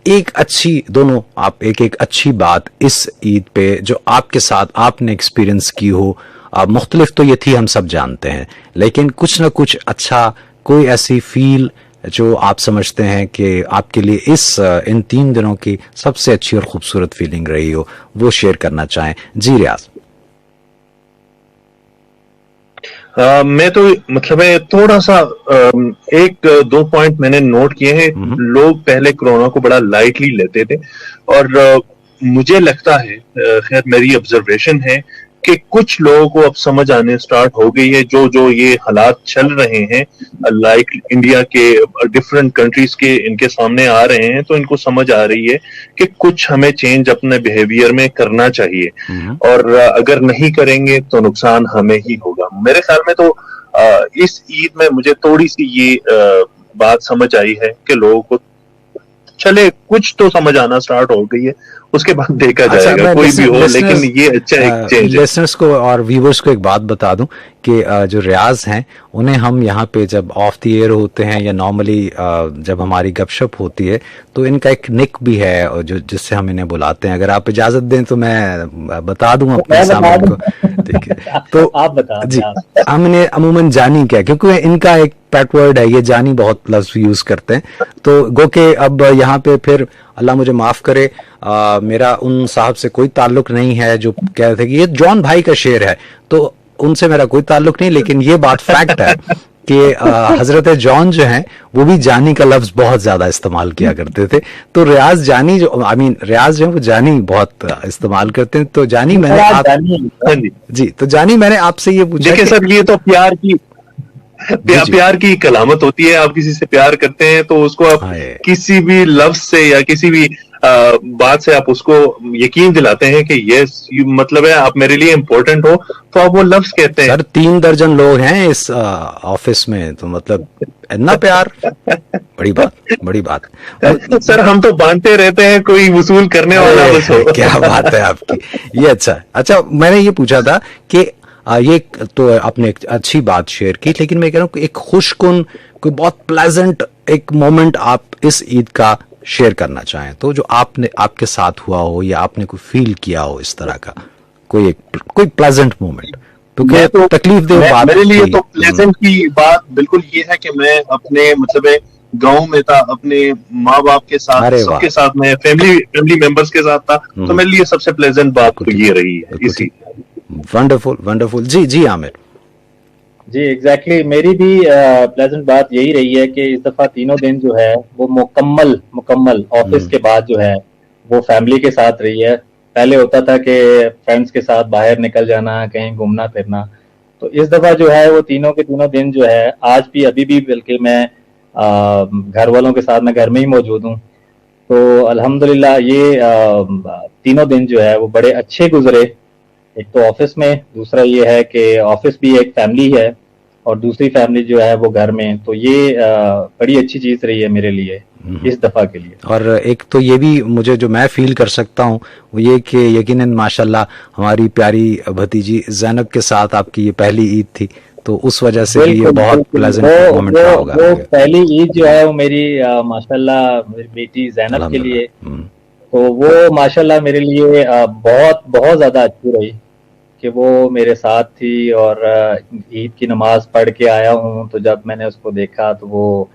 एक अच्छी, दोनों आप एक अच्छी बात इस ईद पे जो आपके साथ आपने एक्सपीरियंस की हो, मुख्तलिफ तो ये थी हम सब जानते हैं, लेकिन कुछ ना कुछ अच्छा, कोई ऐसी फील जो आप समझते हैं कि आपके लिए इन 3 दिनों की सबसे अच्छी और खूबसूरत फीलिंग रही हो, वो शेयर करना चाहें। जी रियाज। मैं तो मतलब है थोड़ा सा 1-2 पॉइंट मैंने नोट किए हैं। लोग पहले कोरोना को बड़ा लाइटली लेते थे, और मुझे लगता है, खैर मेरी ऑब्जर्वेशन है कि कुछ लोगों को अब समझ आने स्टार्ट हो गई है, जो ये हालात चल रहे हैं, लाइक इंडिया के डिफरेंट कंट्रीज के इनके सामने आ रहे हैं, तो इनको समझ आ रही है कि कुछ हमें चेंज अपने बिहेवियर में करना चाहिए, और अगर नहीं करेंगे तो नुकसान हमें ही होगा। मेरे ख्याल में तो इस ईद में मुझे थोड़ी सी ये बात समझ आई है कि लोगों को चले कुछ तो समझ आना स्टार्ट हो गई है, उसके बाद देखा जाएगा, कोई भी हो, लेकिन ये अच्छा एक चेंज है। लिसनर्स को और व्यूअर्स को एक बात बता दूं कि जो रियाज हैं उन्हें हम यहाँ पे जब ऑफ द एयर होते हैं या नॉर्मली जब हमारी गपशप होती है तो इनका एक निक भी है जो जिससे हम इन्हें बुलाते हैं। अगर आप इजाजत दें तो मैं बता दूं अपने सामने को, ठीक है? तो आप बता जी, हम इन्हें अमूमन जानी क्या, क्योंकि इनका एक पेट वर्ड है, ये जानी बहुत लफ्ज यूज करते हैं। तो गो के अब यहाँ पे फिर अल्लाह मुझे माफ करे, मेरा उन साहब से कोई ताल्लुक नहीं है जो कह रहे थे कि ये जॉन भाई का शेर है, तो उनसे मेरा कोई ताल्लुक नहीं, लेकिन ये बात फैक्ट है कि हजरत जॉन जो हैं वो भी जानी का लफ्ज बहुत ज्यादा इस्तेमाल किया करते थे। तो रियाज जानी जो रियाज जो है वो जानी बहुत इस्तेमाल करते हैं। तो जानी मैंने जी तो जानी मैंने आपसे ये पूछा, देखिए सर, ये तो प्यार की कलामत होती है। आप किसी से प्यार करते हैं तो उसको आप किसी भी लफ्ज से या किसी भी बात से आप उसको यकीन दिलाते हैं कि यस, मतलब है आप मेरे लिए इम्पोर्टेंट हो, तो आप वो लफ्ज कहते हैं। सर 3 दर्जन लोग हैं इस ऑफिस में, तो मतलब इतना प्यार, बड़ी बात। सर हम तो बांधते रहते हैं, कोई वसूल करने वाला बस हो। क्या बात है आपकी, ये अच्छा मैंने ये पूछा था कि ये तो आपने एक अच्छी बात शेयर की, लेकिन मैं कह रहा हूँ एक खुशकुन, कोई बहुत प्लेजेंट एक मोमेंट आप इस ईद का शेयर करना चाहें तो जो आपके साथ हुआ हो या आपने कोई फील किया हो इस तरह का कोई प्लेजेंट मोमेंट, क्योंकि तो तकलीफ दे बात मेरे लिए तो प्लेजेंट की बात बिल्कुल ये है कि मैं अपने मतलब गांव में था, अपने माँ बाप के साथ, सबके साथ, मैं फैमिली मेंबर्स के साथ था, तो मेरे लिए सबसे प्लेजेंट बात तो ये रही है इसी। वंडरफुल जी आमिर जी एग्जैक्टली मेरी भी प्लेजेंट बात यही रही है कि इस दफा तीनों दिन जो है वो मुकम्मल ऑफिस के बाद जो है वो फैमिली के साथ रही है। पहले होता था कि फ्रेंड्स के साथ बाहर निकल जाना, कहीं घूमना फिरना, तो इस दफा जो है वो तीनों के तीनों दिन जो है, आज भी अभी भी बल्कि मैं घर वालों के साथ मैं घर में ही मौजूद हूँ, तो अल्हम्दुलिल्लाह ये तीनों दिन जो है वो बड़े अच्छे गुजरे। एक तो ऑफिस में, दूसरा ये है कि ऑफिस भी एक फैमिली है और दूसरी फैमिली जो है वो घर में, तो ये बड़ी अच्छी चीज रही है मेरे लिए इस दफा के लिए। और एक तो ये भी मुझे जो मैं फील कर सकता हूँ वो ये कि यकीनन माशाल्लाह हमारी प्यारी भतीजी ज़ैनब के साथ आपकी ये पहली ईद थी, तो उस वजह से भी ये बहुत प्लेजेंट मोमेंट रहा होगा। वो पहली ईद जो है वो मेरी माशाल्लाह मेरी बेटी ज़ैनब के लिए, तो वो माशाल्लाह मेरे लिए बहुत ज्यादा अच्छी रही कि वो मेरे साथ थी। और ईद की नमाज पढ़ के आया हूँ, तो जब मैंने उसको देखा तो वो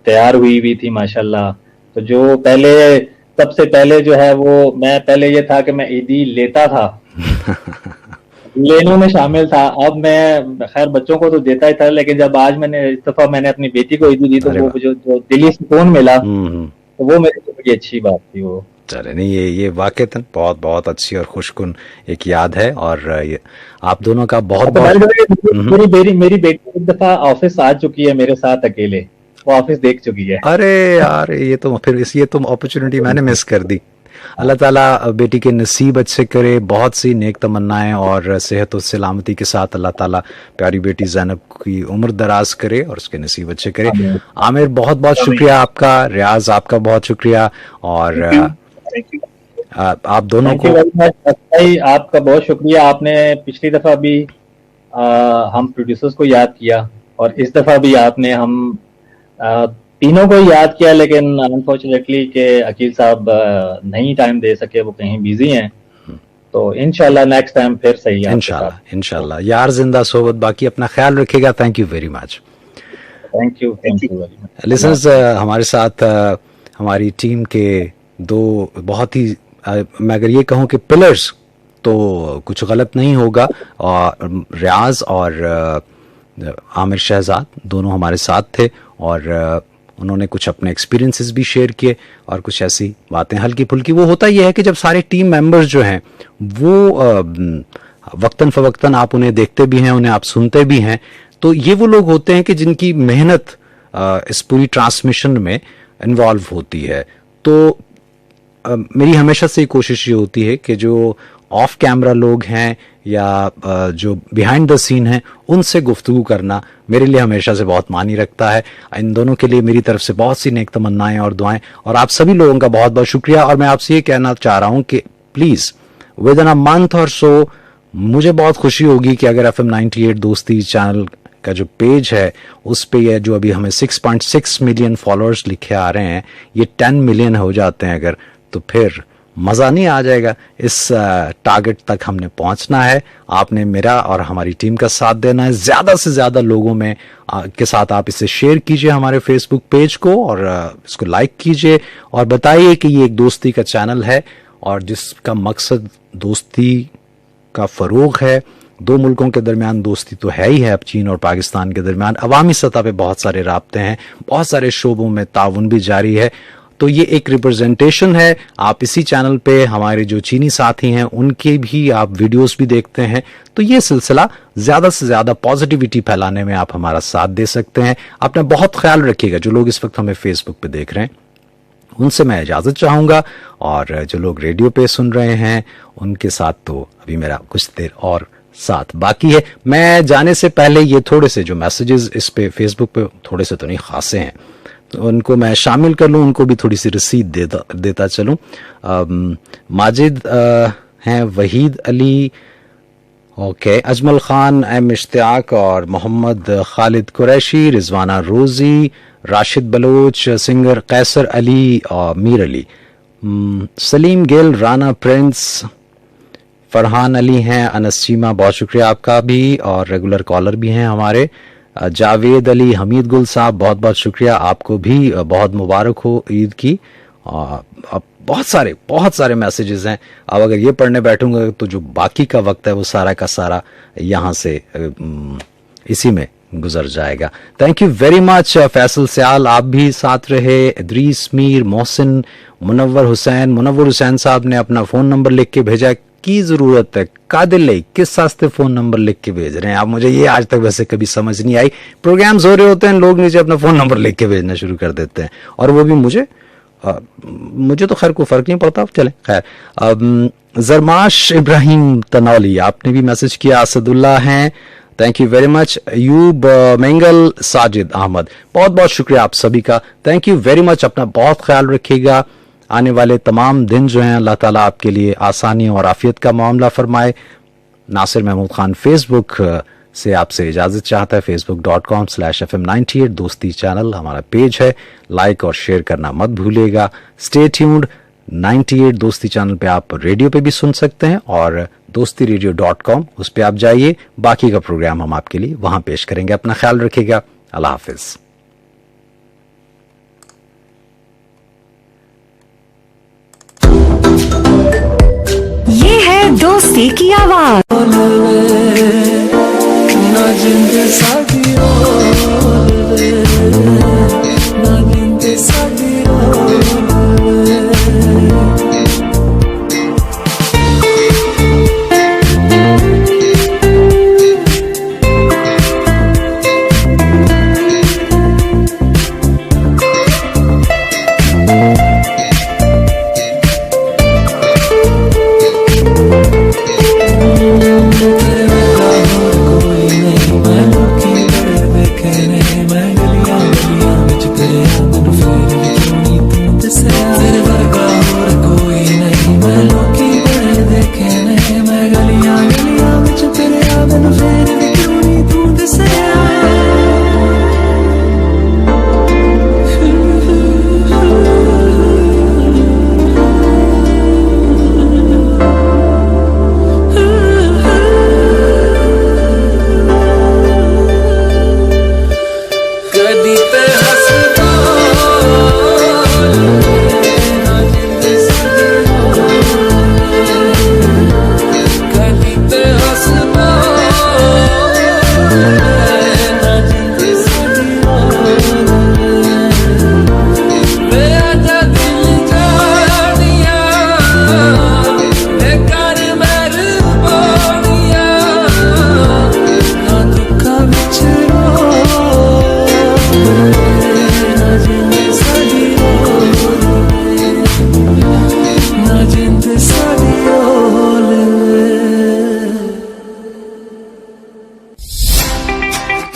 तैयार हुई भी थी माशाल्लाह। तो जो सबसे पहले जो है वो मैं पहले ये था कि मैं ईदी लेता था लेनों में शामिल था। अब मैं खैर बच्चों को तो देता ही था, लेकिन जब आज इस दफा मैंने अपनी बेटी को ईदी दी तो वो जो दिली सुकून मिला, तो वो मेरे लिए बड़ी अच्छी बात थी वो। चले नहीं, ये वाकईतन बहुत अच्छी और खुशकुन एक याद है। और ये आप दोनों का बहुत मेरी बेटी एक दफा ऑफिस आ चुकी है मेरे साथ अकेले, वो ऑफिस देख चुकी है। अरे यार ये तो फिर ये तो अपॉर्चुनिटी मैंने मिस कर दी। अल्लाह ताला बेटी के नसीब अच्छे करे, बहुत सी नेक तमन्नाएं और सेहत और सलामती के साथ अल्लाह ताला प्यारी बेटी ज़ैनब की उम्र दराज करे और उसके नसीब अच्छे करे। आमिर बहुत शुक्रिया आपका, रियाज आपका बहुत शुक्रिया, और आप दोनों को आपका बहुत शुक्रिया। आपने पिछली दफा भी हम प्रोड्यूसर्स को याद किया और इस दफा भी आपने हम तीनों को याद किया, लेकिन अनफॉर्चुनेटली के अकील साहब नहीं टाइम दे सके, वो कहीं बिजी हैं। तो इंशाल्लाह नेक्स्ट टाइम फिर सही है। इंशाल्लाह यार जिंदा सोबत बाकी, अपना ख्याल रखिएगा। Thank you very much. Thank you very much. Listeners, हमारे साथ हमारी टीम के दो बहुत ही मैं अगर ये कहूँ कि पिलर्स, तो कुछ गलत नहीं होगा, और रियाज और आमिर शहजाद दोनों हमारे साथ थे और उन्होंने कुछ अपने एक्सपीरियंसेस भी शेयर किए और कुछ ऐसी बातें हल्की फुल्की। वो होता यह है कि जब सारे टीम मेंबर्स जो हैं वो वक्तन फवक्तन आप उन्हें देखते भी हैं, उन्हें आप सुनते भी हैं, तो ये वो लोग होते हैं कि जिनकी मेहनत इस पूरी ट्रांसमिशन में इन्वॉल्व होती है। तो मेरी हमेशा से कोशिश ये होती है कि जो ऑफ कैमरा लोग हैं या जो बिहाइंड द सीन हैं उनसे गुफ्तगू करना मेरे लिए हमेशा से बहुत मानी रखता है। इन दोनों के लिए मेरी तरफ से बहुत सी नेक तमन्नाएं और दुआएं, और आप सभी लोगों का बहुत शुक्रिया। और मैं आपसे ये कहना चाह रहा हूं कि please with in a month और सो मुझे बहुत खुशी होगी कि अगर FM 98 दोस्ती चैनल का जो पेज है उस पे ये जो अभी हमें 6.6 मिलियन फॉलोअर्स लिखे आ रहे हैं, ये 10 मिलियन हो जाते हैं अगर, तो फिर मज़ा नहीं आ जाएगा। इस टारगेट तक हमने पहुंचना है। आपने मेरा और हमारी टीम का साथ देना है। ज़्यादा से ज़्यादा लोगों में के साथ आप इसे शेयर कीजिए हमारे फेसबुक पेज को, और इसको लाइक कीजिए और बताइए कि ये एक दोस्ती का चैनल है और जिसका मकसद दोस्ती का फरोग है। दो मुल्कों के दरमियान दोस्ती तो है ही है, अब चीन और पाकिस्तान के दरमियान अवामी सतह पे बहुत सारे राब्ते हैं, बहुत सारे शोबों में ताउन भी जारी है। तो ये एक रिप्रेजेंटेशन है। आप इसी चैनल पे हमारे जो चीनी साथी हैं उनके भी आप वीडियोस भी देखते हैं, तो ये सिलसिला ज़्यादा से ज़्यादा पॉजिटिविटी फैलाने में आप हमारा साथ दे सकते हैं। अपना बहुत ख्याल रखिएगा। जो लोग इस वक्त हमें फेसबुक पे देख रहे हैं उनसे मैं इजाज़त चाहूँगा, और जो लोग रेडियो पे सुन रहे हैं उनके साथ तो अभी मेरा कुछ देर और साथ बाकी है। मैं जाने से पहले ये थोड़े से जो मैसेजेस इस पे फेसबुक पे थोड़े से तो नहीं खासे हैं, तो उनको मैं शामिल कर लूँ, उनको भी थोड़ी सी रसीद देता चलूँ। माजिद हैं, वहीद अली, ओके, अजमल खान, एम इश्तियाक और मोहम्मद खालिद कुरैशी, रिजवाना रोजी, राशिद बलोच, सिंगर कैसर अली और मीर अली, सलीम गिल, राना प्रिंस, फरहान अली हैं, अनस चीमा, बहुत शुक्रिया आपका भी, और रेगुलर कॉलर भी हैं हमारे, जावेद अली, हमीद गुल साहब, बहुत बहुत शुक्रिया आपको भी, बहुत मुबारक हो ईद की। अब बहुत सारे मैसेजेस हैं। अब अगर ये पढ़ने बैठूंगा तो जो बाकी का वक्त है वो सारा का सारा यहाँ से इसी में गुजर जाएगा। Thank you very much Faisal Sayal, आप भी साथ रहे, इदरीस मीर, मोहसिन, मुनव्वर हुसैन साहब ने अपना फ़ोन नंबर लिख के भेजा। की ज़रूरत है कादिल, किस वास्ते फ़ोन नंबर लिख के भेज रहे हैं आप? मुझे ये आज तक वैसे कभी समझ नहीं आई। प्रोग्राम्स हो रहे होते हैं, लोग नीचे अपना फ़ोन नंबर लिख के भेजना शुरू कर देते हैं, और वो भी मुझे तो खैर कोई फ़र्क नहीं पड़ता। चले खैर, जरमाश इब्राहिम तनौली, आपने भी मैसेज किया। असदुल्ला हैं, thank you very much. Ayub Mengal, Sajid Ahmed, बहुत बहुत शुक्रिया आप सभी का। Thank you very much. अपना बहुत ख्याल रखिएगा। आने वाले तमाम दिन जो हैं अल्लाह ताला आपके लिए आसानी और आफियत का मामला फरमाए। नासिर महमूद खान फेसबुक से आपसे इजाज़त चाहता है। facebook.com/FM98 दोस्ती चैनल हमारा पेज है, लाइक और शेयर करना मत भूलिएगा। Stay tuned. 98 दोस्ती चैनल पे आप रेडियो पे भी सुन सकते हैं, और dostiradio.com उस पे आप जाइए, बाकी का प्रोग्राम हम आपके लिए वहां पेश करेंगे। अपना ख्याल रखिएगा। अल्लाह हाफिज। ये है दोस्ती की आवाज।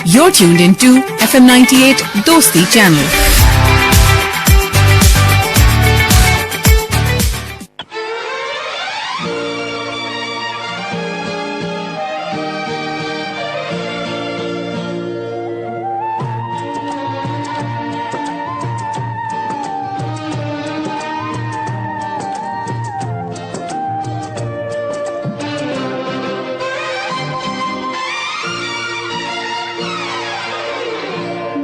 You're tuned into FM 98 Dosti channel.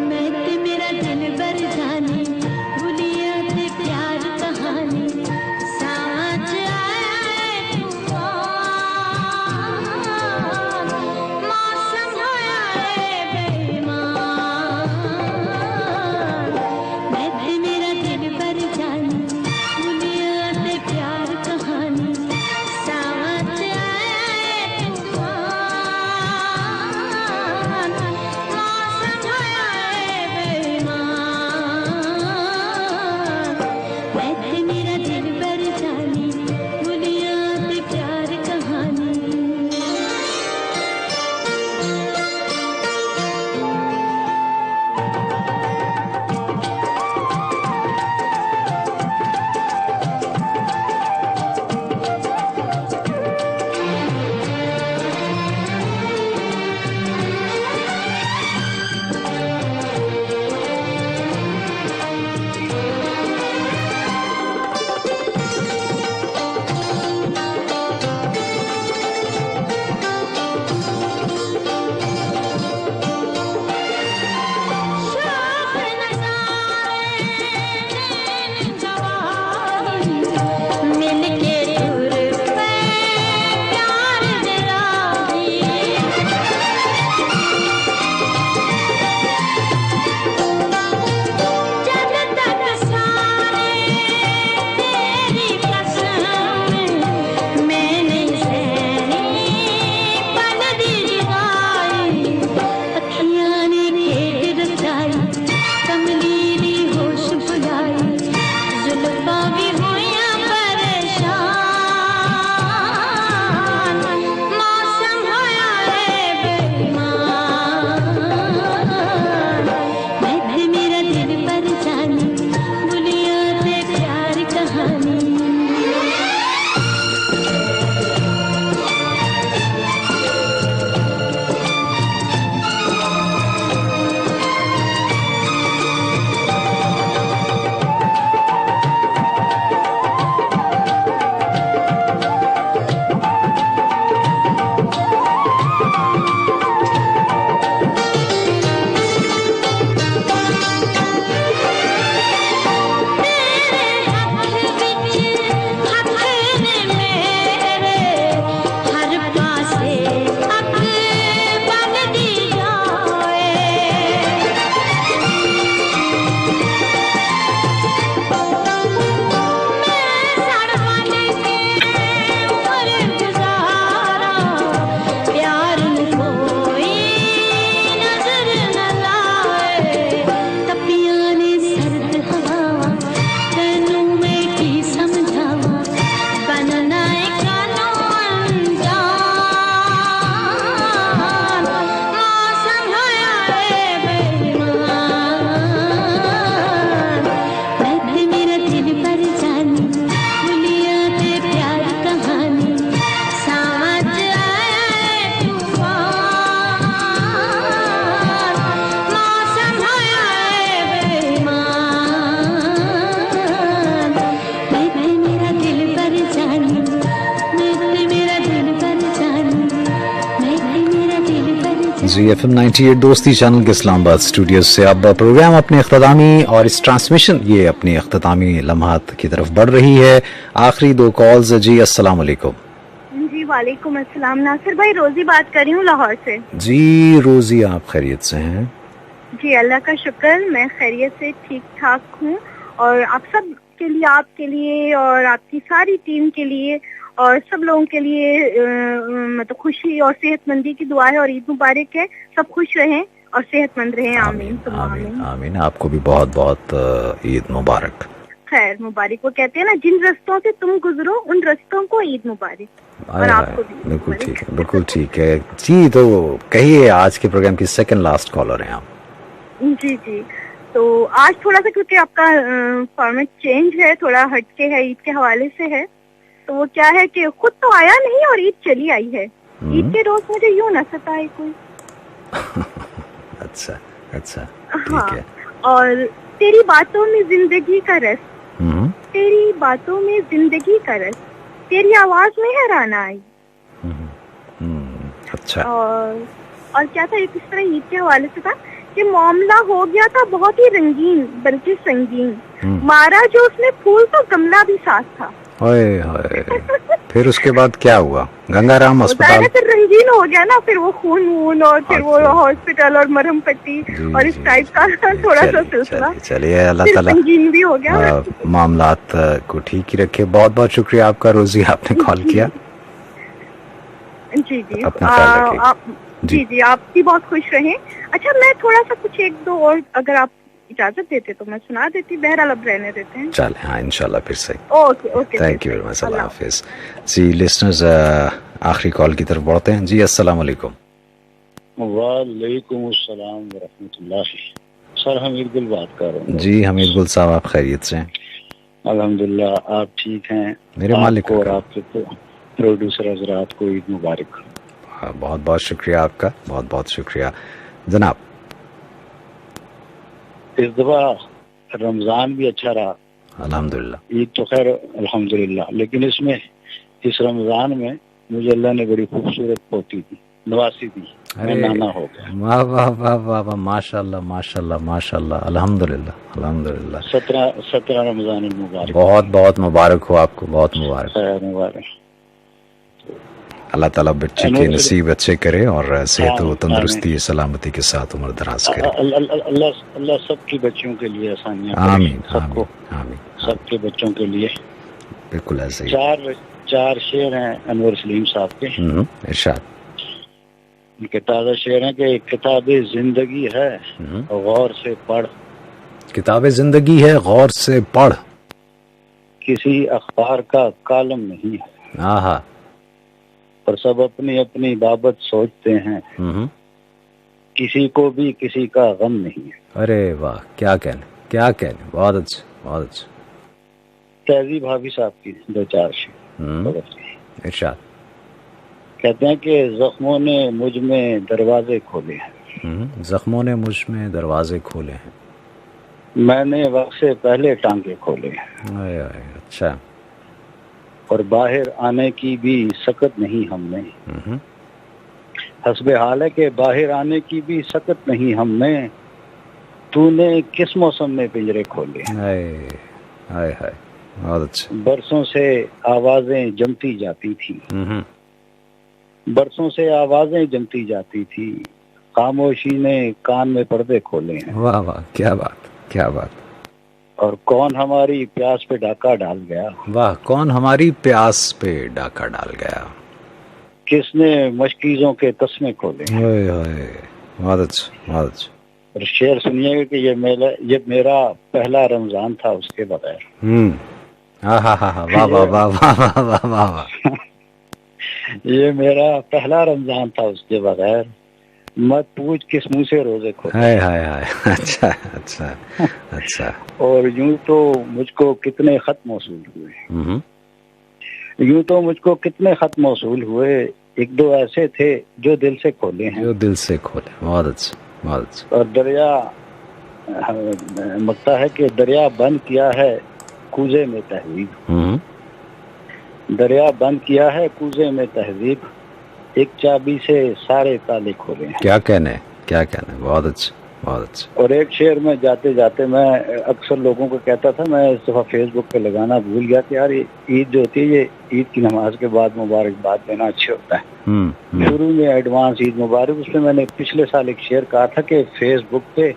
मैं ते मेरा दिल बर जी FM 98 दोस्ती चैनल के इस्लामाबाद स्टूडियो से अब प्रोग्राम अपने अख्तामी और इस ट्रांसमिशन ये अपनी अख्तामी लम्हात की तरफ बढ़ रही है। आखिरी दो कॉल्स। जी अस्सलाम वालेकुम। जी वालेकुम अस्सलाम। नासिर भाई, रोजी बात कर रही हूँ लाहौर से। जी रोजी, आप खैरियत से हैं? जी अल्लाह का शुक्र, मैं खैरियत से ठीक ठाक हूँ। और आप सब के लिए, आपके लिए और आपकी सारी टीम के लिए और सब लोगों के लिए मतलब खुशी और सेहतमंदी की दुआ है और ईद मुबारक है। सब खुश रहें और सेहतमंद रहें। आमीन आमीन आमीन। आपको भी बहुत बहुत ईद मुबारक। खैर मुबारक। वो कहते हैं ना, जिन रस्तों से तुम गुजरो उन रस्तों को ईद मुबारक। और आपको भी बिल्कुल ठीक है, बिल्कुल ठीक है जी। तो कहिए, आज के प्रोग्राम की सेकंड लास्ट कॉलर हैं आप। जी जी। तो आज थोड़ा सा, क्योंकि आपका फॉर्मेट चेंज है, थोड़ा हटके है, ईद के हवाले से है। तो वो क्या है कि खुद तो आया नहीं और ईद चली आई है। ईद के रोज मुझे यूं न सताए कोई। अच्छा अच्छा, हाँ। और तेरी बातों में जिंदगी का रस, तेरी बातों में जिंदगी का रस, तेरी आवाज में हैरान आई। अच्छा। और क्या था, एक इस तरह ईद के हवाले से था कि मामला हो गया था बहुत ही रंगीन बल्कि संगीन। मारा जो उसने फूल तो गमला भी साथ था। फिर उसके बाद क्या हुआ? गंगाराम अस्पताल फिर रंगीन हो गया ना, फिर वो खून वून और फिर वो हॉस्पिटल और मरहम पट्टी और इस टाइप का थोड़ा सा सिलसिला। चलिए, अल्लाह ताला रंगीन भी हो गया। मामलात को ठीक ही रखे। बहुत बहुत शुक्रिया आपका रोजी, आपने कॉल किया। जी जी। आप जी जी, आप भी बहुत खुश रहें। अच्छा, मैं थोड़ा सा कुछ एक दो और अगर आप इजाजत देते तो मैं सुना देती। बहरहाल अब रहने देते हैं। चले, हाँ इंशाल्लाह फिर सही। Okay okay, thank you very much. Allah हाफिज। जी लिसनर्स, आखिरी कॉल की तरफ बढ़ते हैं। जी अस्सलाम वालेकुम। वालेकुम अस्सलाम व रहमतुल्लाह। सर हमीद गुल बात कर रहा हूँ। जी हमीद गुल साहब, आप खैरियत से हैं? अल्हम्दुलिल्लाह, आप ठीक हैं? मेरे मालिक और आपके प्रोड्यूसर हजरात को ईद मुबारक। बहुत बहुत शुक्रिया आपका, बहुत बहुत शुक्रिया जनाब। इस दफा रमजान भी अच्छा रहा अल्हम्दुलिल्लाह। ईद तो खैर अल्हम्दुलिल्लाह, लेकिन इसमें इस रमजान में मुझे अल्लाह ने बड़ी खूबसूरत पोती दी, नवासी दी। मैं नाना हो गया। वाह वाह वाह वाह वाह, माशाल्लाह माशाल्लाह माशाल्लाह, अल्हम्दुलिल्लाह अल्हम्दुलिल्लाह। 17 रमजान मुबारक। बहुत बहुत मुबारक हो आपको, बहुत मुबारक। मुबारक। अल्लाह ताला बच्चे के नसीब अच्छे करे और सेहत व तंदुरुस्ती सलामती के साथ उम्र दराज करे। अल्लाह सबकी बच्चों के लिए आसानियां करे। आमीन सबको, आमीन। सबके बच्चों के लिए बिल्कुल ऐसे ही। चार शेर हैं अनवर सलीम साहब के। इरशाद। इनके ताज़ा शेर हैं कि किताबे जिंदगी है गौर से पढ़। किताबे जिंदगी है गौर से पढ़। किसी अखबार का कालम नहीं है। आहा। पर सब अपनी अपनी बाबत सोचते हैं। किसी को भी किसी का गम नहीं है। अरे वाह, क्या कहने, क्या कहने। बहुत अच्छा, बहुत अच्छा। तहजीब भाभी साहब की दो चार शेर। इरशाद। कहते हैं कि जख्मों ने मुझ में दरवाजे खोले हैं। जख्मों ने मुझ में दरवाजे खोले हैं। मैंने वक्त से पहले टांगे खोले हैं। अच्छा। और बाहर आने की भी सकत नहीं हमने। हस्बे हाल है कि बाहर आने की भी सकत नहीं हमने। तूने किस मौसम में पिंजरे खोले। हाय हाय हाय, बहुत अच्छा। बरसों से आवाजें जमती जाती थी। बरसों से आवाजें जमती जाती थी। खामोशी ने कान में पर्दे खोले हैं। वाह वाह, क्या बात, क्या बात। और कौन हमारी प्यास पे डाका डाल गया। वाह, कौन हमारी प्यास पे डाका डाल गया। किसने मशकीजों के तस्मे खोले। बहुत अच्छा, बहुत अच्छा। और शेर सुनिएगा कि ये मेरा पहला रमजान था उसके बगैर। वाह वाह वाह वाह वाह वाह। ये मेरा पहला रमजान था उसके बगैर। मत पूछ किस मुंह से रोजे खोले। हाय हाय हाय, अच्छा अच्छा अच्छा। और यूं तो मुझको कितने खत मौसूल हुए। यूं तो मुझको कितने खत मौसूल हुए। एक दो ऐसे थे जो दिल से खोले हैं। जो दिल से खोले, बहुत अच्छा, बहुत अच्छा। और दरिया मकता है कि दरिया बंद किया है कूजे में तहजीब। दरिया बंद किया है कूजे में तहजीब। एक चाबी से सारे ताले खोले हैं। क्या कहने, क्या कहने, बहुत अच्छा, बहुत अच्छा। और एक शेर में जाते जाते मैं अक्सर लोगों को कहता था, मैं इस दफा फेसबुक पे लगाना भूल गया कि यार ये ईद जो होती है ये ईद की नमाज के बाद मुबारकबाद देना अच्छा होता है। शुरू में एडवांस ईद मुबारक, उसमें मैंने पिछले साल एक शेर कहा था कि फेसबुक पे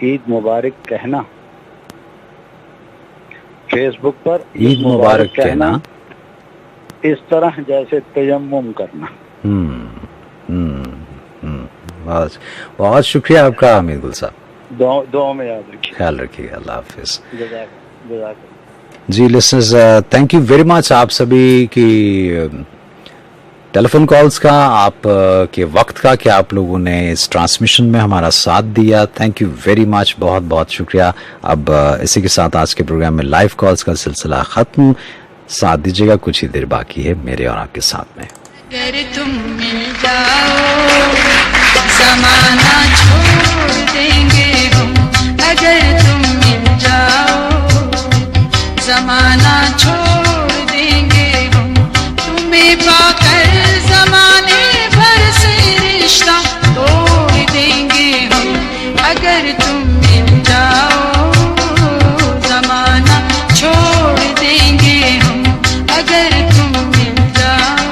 ईद मुबारक कहना, फेसबुक पर ईद मुबारक कहना इस तरह जैसे तयम्मुम करना। बहुत बहुत शुक्रिया आपका हामिद गुल साहब। दुआ में याद रखिए, ख्याल रखिएगा, अल्लाह हाफिज। जज़ाक जी listeners, thank you very much आप सभी की टेलीफोन कॉल्स का, आप के वक्त का कि आप लोगों ने इस ट्रांसमिशन में हमारा साथ दिया। थैंक यू वेरी मच, बहुत बहुत शुक्रिया। अब इसी के साथ आज के प्रोग्राम में लाइव कॉल्स का सिलसिला खत्म। साथ दीजिएगा, कुछ ही देर बाकी है मेरे और आपके साथ में। अगर तुम मिल जाओ ज़माना छोड़ देंगे हम, अगर तुम मिल जाओ ज़माना छोड़ देंगे हम, तुम्हें पाकर ज़माने भर से रिश्ता तोड़ देंगे हम, अगर तुम मिल जाओ ज़माना छोड़ देंगे हम, अगर तुम मिल जाओ।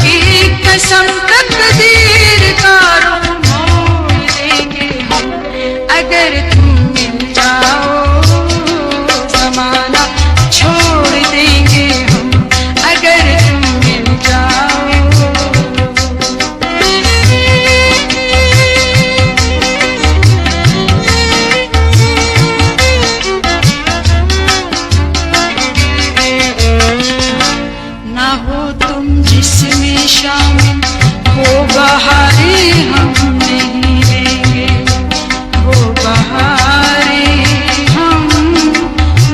की कसम तकदीर का रुख मोड़ देंगे हम अगर तुम मिल जाओ जमाना छोड़ देंगे हम अगर तुम मिल जाओ ना हो तुम जिसमें शामिल वो बहारे हम नहीं लेंगे वो बहारे हम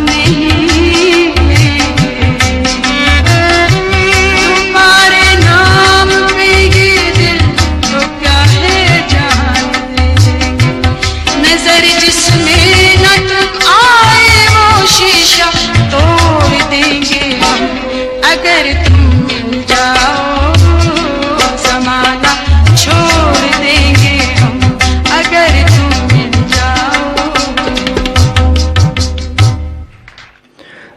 नहीं लेंगे तुम्हारे नाम पे ये दिल तो क्या है जान दे देंगे नजर जिसमें न तुम आए वो शीशा तोड़ देंगे हम अगर तुम मिल जाओ जमाना छोड़ देंगे हम अगर तुम मिल जाओ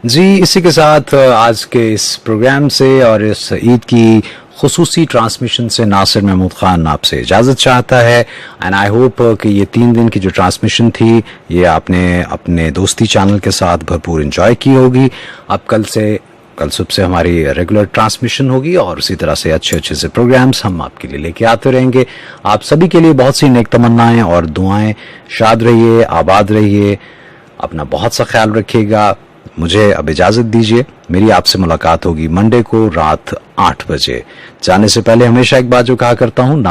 जी, इसी के साथ आज के इस प्रोग्राम से और इस ईद की खुसूसी ट्रांसमिशन से नासिर महमूद खान आपसे इजाज़त चाहता है। एंड आई होप कि ये 3 दिन की जो ट्रांसमिशन थी ये आपने अपने दोस्ती चैनल के साथ भरपूर एंजॉय की होगी। अब कल सुबह से हमारी रेगुलर ट्रांसमिशन होगी और उसी तरह से अच्छे से प्रोग्राम्स हम आपके लिए लेके आते रहेंगे। आप सभी के लिए बहुत सी नेक तमन्नाएं और दुआएं। शाद रहिए, आबाद रहिए, अपना बहुत सा ख्याल रखिएगा। मुझे अब इजाजत दीजिए। मेरी आपसे मुलाकात होगी मंडे को रात 8 बजे। जाने से पहले हमेशा एक बात जो कहा करता हूँ,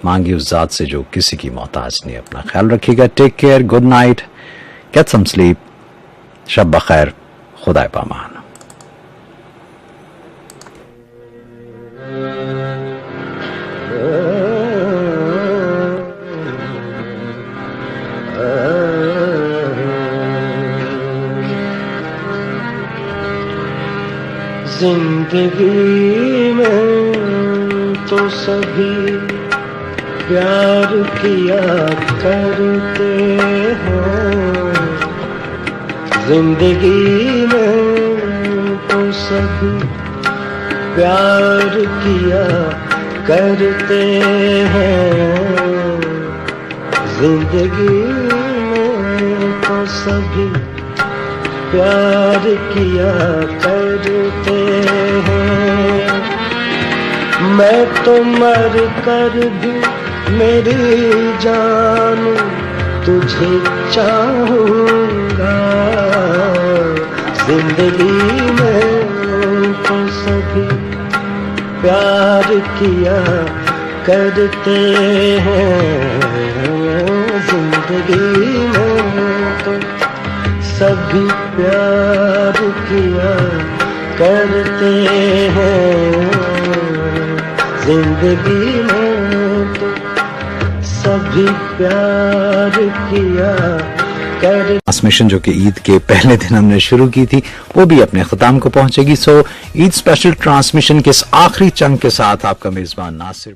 मांगी उस जात से जो किसी की मोहताज नहीं। अपना ख्याल रखिएगा। Take care, good night, get some sleep, शब बखैर, खुदा पामान। जिंदगी में तो सभी प्यार किया करते हैं। जिंदगी में तो सभी प्यार किया करते हैं। जिंदगी में तो सभी प्यार किया करते हैं। मैं तो मर कर भी मेरी जान तुझे चाहूँगा। जिंदगी में तो सभी प्यार किया करते हैं। जिंदगी में तो सभी प्यार किया करते हैं। जिंदगी में तो सभी प्यार किया कर। ट्रांसमिशन जो कि ईद के पहले दिन हमने शुरू की थी वो भी अपने ख़त्म को पहुंचेगी। सो ईद स्पेशल ट्रांसमिशन के इस आखिरी चंक के साथ आपका मेजबान नासिर